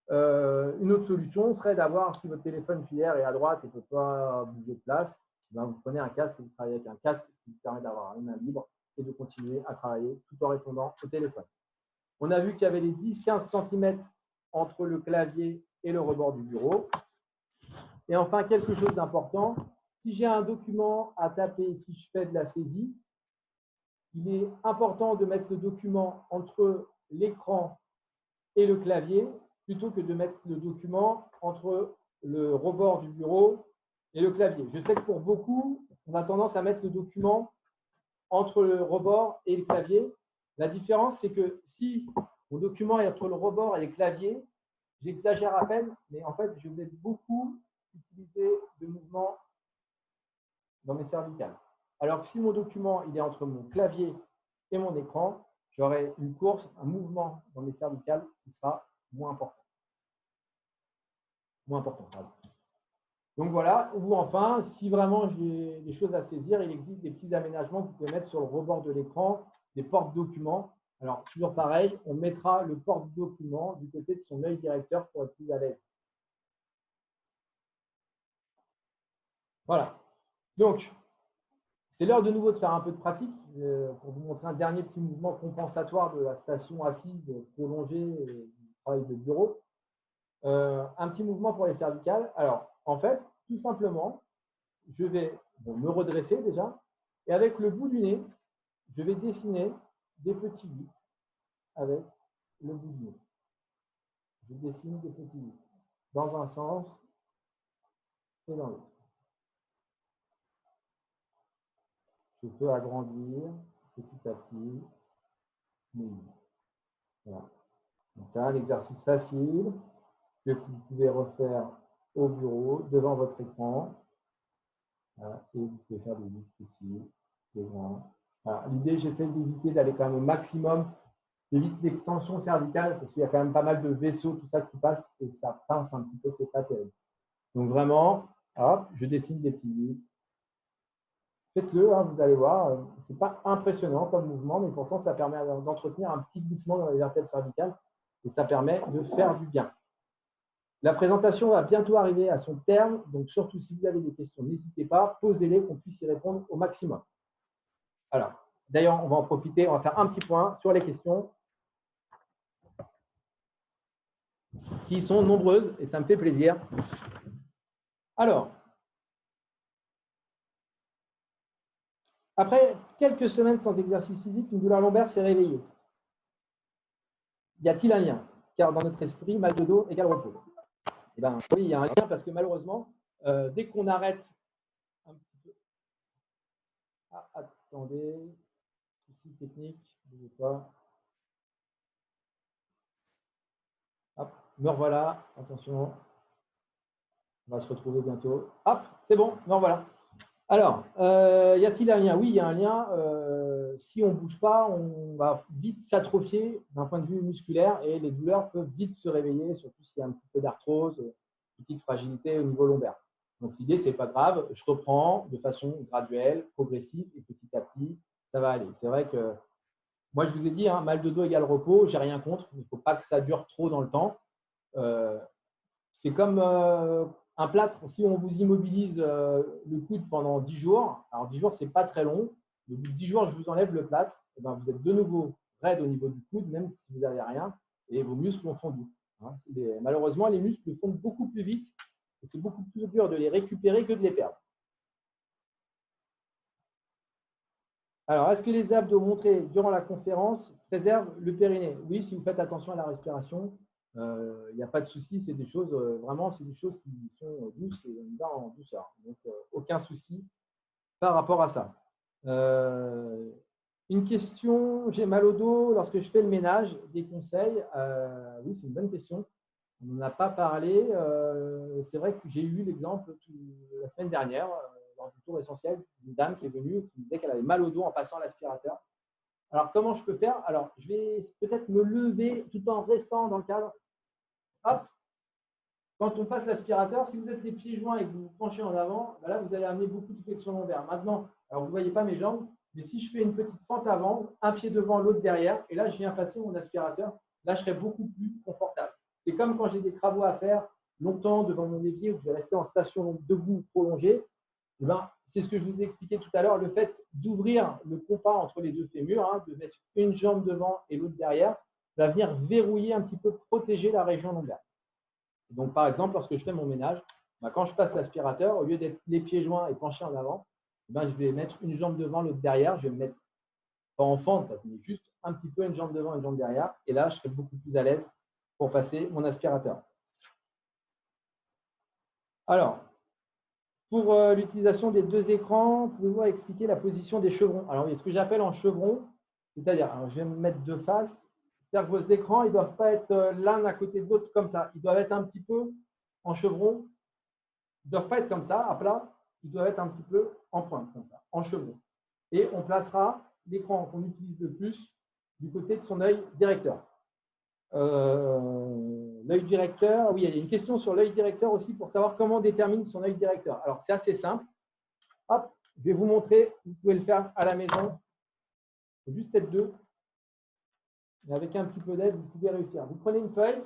Une autre solution serait d'avoir, si votre téléphone filaire est à droite et ne peut pas bouger de place, ben vous prenez un casque et vous travaillez avec un casque qui vous permet d'avoir une main libre et de continuer à travailler tout en répondant au téléphone. On a vu qu'il y avait les 10-15 cm entre le clavier et le rebord du bureau. Et enfin, quelque chose d'important, si j'ai un document à taper, si je fais de la saisie, il est important de mettre le document entre l'écran et le clavier plutôt que de mettre le document entre le rebord du bureau et le clavier. Je sais que pour beaucoup, on a tendance à mettre le document entre le rebord et le clavier. La différence, c'est que si mon document est entre le rebord et le clavier, j'exagère à peine, mais en fait, je vais beaucoup utiliser de mouvements dans mes cervicales. Alors que si mon document il est entre mon clavier et mon écran, j'aurai une course, un mouvement dans mes cervicales qui sera moins important. Donc voilà, ou enfin, si vraiment j'ai des choses à saisir, il existe des petits aménagements que vous pouvez mettre sur le rebord de l'écran, des porte-documents. Alors, toujours pareil, on mettra le porte-document du côté de son œil directeur pour être plus à l'aise. Voilà. Donc, c'est l'heure de nouveau de faire un peu de pratique pour vous montrer un dernier petit mouvement compensatoire de la station assise prolongée du travail de bureau. Un petit mouvement pour les cervicales. Alors, en fait, tout simplement, je vais me redresser déjà et avec le bout du nez, je vais dessiner des petits 8 avec le bout du nez. Je dessine des petits 8 dans un sens et dans l'autre. Je peux agrandir petit à petit mes 8. Voilà. C'est un exercice facile que vous pouvez refaire au bureau, devant votre écran. Voilà. Et vous pouvez faire des 8 petits, des grands. L'idée, j'essaie d'éviter d'aller quand même au maximum, d'éviter l'extension cervicale, parce qu'il y a quand même pas mal de vaisseaux, tout ça qui passe, et ça pince un petit peu, c'est pas terrible. Donc vraiment, hop, je dessine des petits 8. Faites-le, hein, vous allez voir, c'est pas impressionnant comme mouvement, mais pourtant ça permet d'entretenir un petit glissement dans les vertèbres cervicales, et ça permet de faire du bien. La présentation va bientôt arriver à son terme, donc surtout si vous avez des questions, n'hésitez pas, posez-les, qu'on puisse y répondre au maximum. Alors, d'ailleurs, on va en profiter, on va faire un petit point sur les questions qui sont nombreuses et ça me fait plaisir. Alors, après quelques semaines sans exercice physique, une douleur lombaire s'est réveillée. Y a-t-il un lien? Car dans notre esprit, mal de dos égale repos. Eh bien, oui, il y a un lien parce que malheureusement, dès qu'on arrête un petit peu. Ah, attendez, souci technique, je ne sais pas. Hop, me revoilà, attention. On va se retrouver bientôt. Hop, c'est bon, me revoilà. Alors, y a-t-il un lien? Oui, il y a un lien. Si on ne bouge pas, on va vite s'atrophier d'un point de vue musculaire et les douleurs peuvent vite se réveiller, surtout s'il y a un petit peu d'arthrose, petite fragilité au niveau lombaire. Donc, l'idée, ce n'est pas grave. Je reprends de façon graduelle, progressive et petit à petit, ça va aller. C'est vrai que moi, je vous ai dit, hein, mal de dos égale repos, je n'ai rien contre. Il ne faut pas que ça dure trop dans le temps. C'est comme un plâtre, si on vous immobilise le coude pendant 10 jours, alors 10 jours, ce n'est pas très long. Au bout de 10 jours, je vous enlève le plâtre, et ben, vous êtes de nouveau raide au niveau du coude, même si vous n'avez rien, et vos muscles ont fondu. Hein, malheureusement, les muscles fondent beaucoup plus vite, et c'est beaucoup plus dur de les récupérer que de les perdre. Alors, est-ce que les abdos montrés durant la conférence préservent le périnée? Oui, si vous faites attention à la respiration. Il n'y a pas de souci, c'est des choses vraiment, c'est des choses qui sont douces et on va en douceur. Donc, aucun souci par rapport à ça. Une question, j'ai mal au dos lorsque je fais le ménage, des conseils? Oui, c'est une bonne question. On n'en a pas parlé. C'est vrai que j'ai eu l'exemple la semaine dernière, lors du tour essentiel, d'une dame qui est venue et qui me disait qu'elle avait mal au dos en passant l'aspirateur. Alors, comment je peux faire? Alors, je vais peut-être me lever tout en restant dans le cadre. Hop! Quand on passe l'aspirateur, si vous êtes les pieds joints et que vous vous penchez en avant, ben là, vous allez amener beaucoup de flexion lombaire. Maintenant, alors vous ne voyez pas mes jambes, mais si je fais une petite fente avant, un pied devant, l'autre derrière, et là, je viens passer mon aspirateur, là, je serai beaucoup plus confortable. C'est comme quand j'ai des travaux à faire longtemps devant mon évier où je vais rester en station debout prolongée. Eh ben, c'est ce que je vous ai expliqué tout à l'heure, le fait d'ouvrir le compas entre les deux fémurs, de mettre une jambe devant et l'autre derrière, va venir verrouiller un petit peu, protéger la région lombaire. Donc, par exemple, lorsque je fais mon ménage, quand je passe l'aspirateur, au lieu d'être les pieds joints et penchés en avant, je vais mettre une jambe devant, l'autre derrière. Je vais me mettre pas en fente, mais juste un petit peu une jambe devant, une jambe derrière. Et là, je serai beaucoup plus à l'aise pour passer mon aspirateur. Alors, pour l'utilisation des deux écrans, pouvez-vous expliquer la position des chevrons? Alors, ce que j'appelle en chevron, c'est-à-dire, je vais me mettre de face. C'est-à-dire que vos écrans, ils ne doivent pas être l'un à côté de l'autre comme ça. Ils doivent être un petit peu en chevron. Ils ne doivent pas être comme ça, à plat. Ils doivent être un petit peu en pointe, comme ça, en chevron. Et on placera l'écran qu'on utilise le plus du côté de son œil directeur. L'œil directeur, oui, il y a une question sur l'œil directeur aussi pour savoir comment on détermine son œil directeur. Alors, c'est assez simple. Hop, je vais vous montrer. Vous pouvez le faire à la maison. Il faut juste être deux. Et avec un petit peu d'aide, vous pouvez réussir. Vous prenez une feuille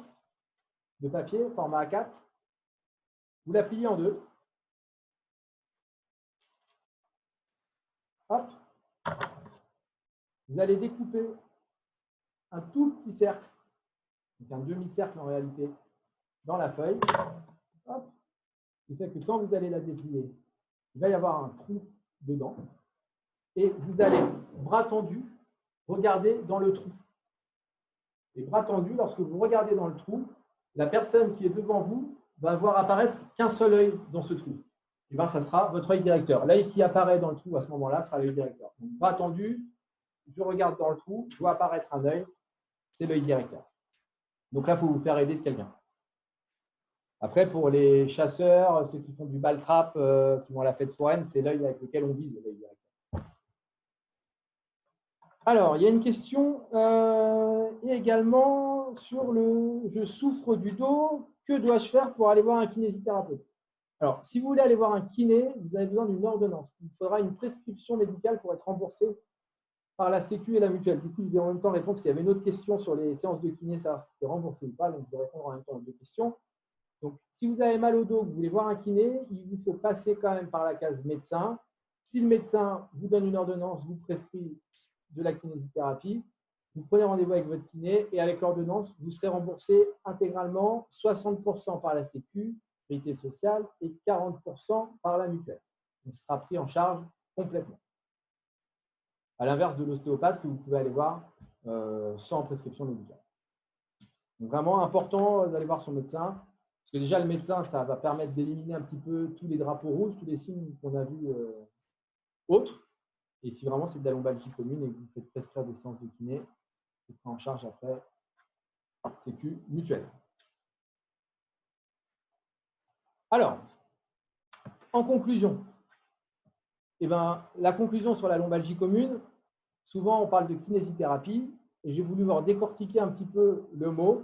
de papier, format A4. Vous la pliez en deux. Hop. Vous allez découper un tout petit cercle, donc un demi-cercle en réalité, dans la feuille. Hop. Ce qui fait que quand vous allez la déplier, il va y avoir un trou dedans. Et vous allez, bras tendus, regarder dans le trou. Et bras tendus, lorsque vous regardez dans le trou, la personne qui est devant vous va voir apparaître qu'un seul œil dans ce trou. Et bien, ça sera votre œil directeur. L'œil qui apparaît dans le trou à ce moment-là sera l'œil directeur. Donc, bras tendus, je regarde dans le trou, je vois apparaître un œil, c'est l'œil directeur. Donc là, il faut vous faire aider de quelqu'un. Après, pour les chasseurs, ceux qui font du ball trap, qui vont à la fête foraine, c'est l'œil avec lequel on vise, l'œil directeur. Alors, il y a une question également sur le « je souffre du dos, que dois-je faire pour aller voir un kinésithérapeute ?» Alors, si vous voulez aller voir un kiné, vous avez besoin d'une ordonnance. Il faudra une prescription médicale pour être remboursé par la Sécu et la mutuelle. Du coup, je vais en même temps répondre parce qu'il y avait une autre question sur les séances de kiné, savoir si c'était remboursé ou pas. Donc, je vais répondre en même temps aux deux questions. Donc, si vous avez mal au dos, que vous voulez voir un kiné, il vous faut passer quand même par la case médecin. Si le médecin vous donne une ordonnance, vous prescrit de la kinésithérapie, vous prenez rendez-vous avec votre kiné et avec l'ordonnance, vous serez remboursé intégralement 60% par la Sécu, sécurité sociale, et 40% par la mutuelle. Donc, ce sera pris en charge complètement. À l'inverse de l'ostéopathe que vous pouvez aller voir sans prescription médicale. Donc, vraiment important d'aller voir son médecin, parce que déjà, le médecin, ça va permettre d'éliminer un petit peu tous les drapeaux rouges, tous les signes qu'on a vus autres. Et si vraiment c'est de la lombalgie commune et que vous faites prescrire des séances de kiné, c'est pris en charge après Sécu mutuelle. Alors, en conclusion, la conclusion sur la lombalgie commune, souvent on parle de kinésithérapie et j'ai voulu voir décortiquer un petit peu le mot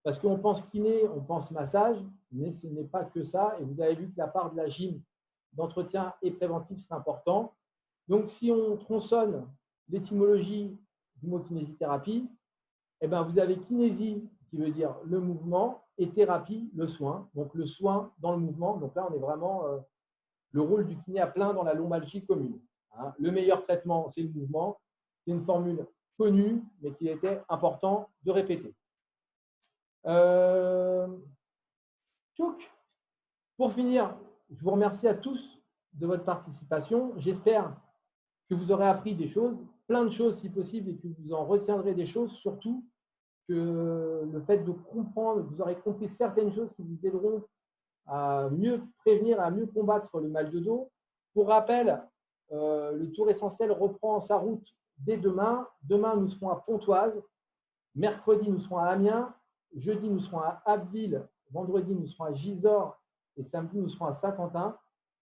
parce qu'on pense kiné, on pense massage, mais ce n'est pas que ça. Et vous avez vu que la part de la gym d'entretien et préventif, c'est important. Donc, si on tronçonne l'étymologie du mot kinésithérapie, vous avez kinésie qui veut dire le mouvement et thérapie, le soin. Donc, le soin dans le mouvement. Donc là, on est vraiment le rôle du kiné à plein dans la lombalgie commune. Le meilleur traitement, c'est le mouvement. C'est une formule connue, mais qu'il était important de répéter. Pour finir, je vous remercie à tous de votre participation. J'espère que vous aurez appris des choses, plein de choses si possible, et que vous en retiendrez des choses, surtout que le fait de comprendre, vous aurez compris certaines choses qui vous aideront à mieux prévenir, à mieux combattre le mal de dos. Pour rappel, le Tour Essentiel reprend sa route dès demain. Demain, nous serons à Pontoise. Mercredi, nous serons à Amiens. Jeudi, nous serons à Abbeville vendredi, nous serons à Gisors et samedi, nous serons à Saint-Quentin.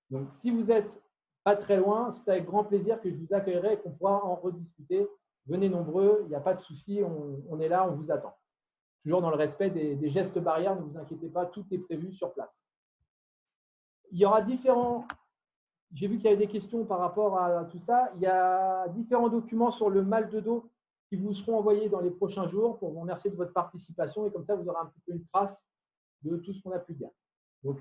Donc, si vous n'êtes pas très loin, c'est avec grand plaisir que je vous accueillerai et qu'on pourra en rediscuter. Venez nombreux, il n'y a pas de souci, on est là, on vous attend. Toujours dans le respect des gestes barrières, ne vous inquiétez pas, tout est prévu sur place. Il y aura différents… J'ai vu qu'il y avait des questions par rapport à tout ça. Il y a différents documents sur le mal de dos qui vous seront envoyés dans les prochains jours pour vous remercier de votre participation et comme ça, vous aurez un petit peu une trace de tout ce qu'on a pu dire. Donc,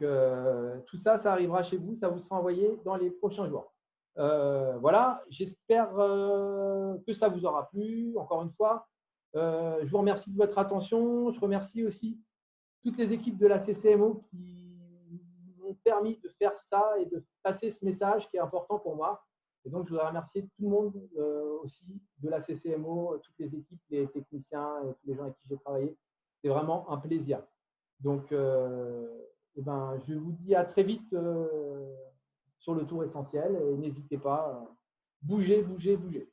tout ça, ça arrivera chez vous, ça vous sera envoyé dans les prochains jours. Voilà, j'espère que ça vous aura plu. Encore une fois, je vous remercie de votre attention. Je remercie aussi toutes les équipes de la CCMO qui m'ont permis de faire ça et de passer ce message qui est important pour moi. Et donc, je voudrais remercier tout le monde aussi de la CCMO, toutes les équipes, les techniciens et tous les gens avec qui j'ai travaillé. C'est vraiment un plaisir. Donc, je vous dis à très vite sur le tour essentiel et n'hésitez pas, bougez, bougez, bougez.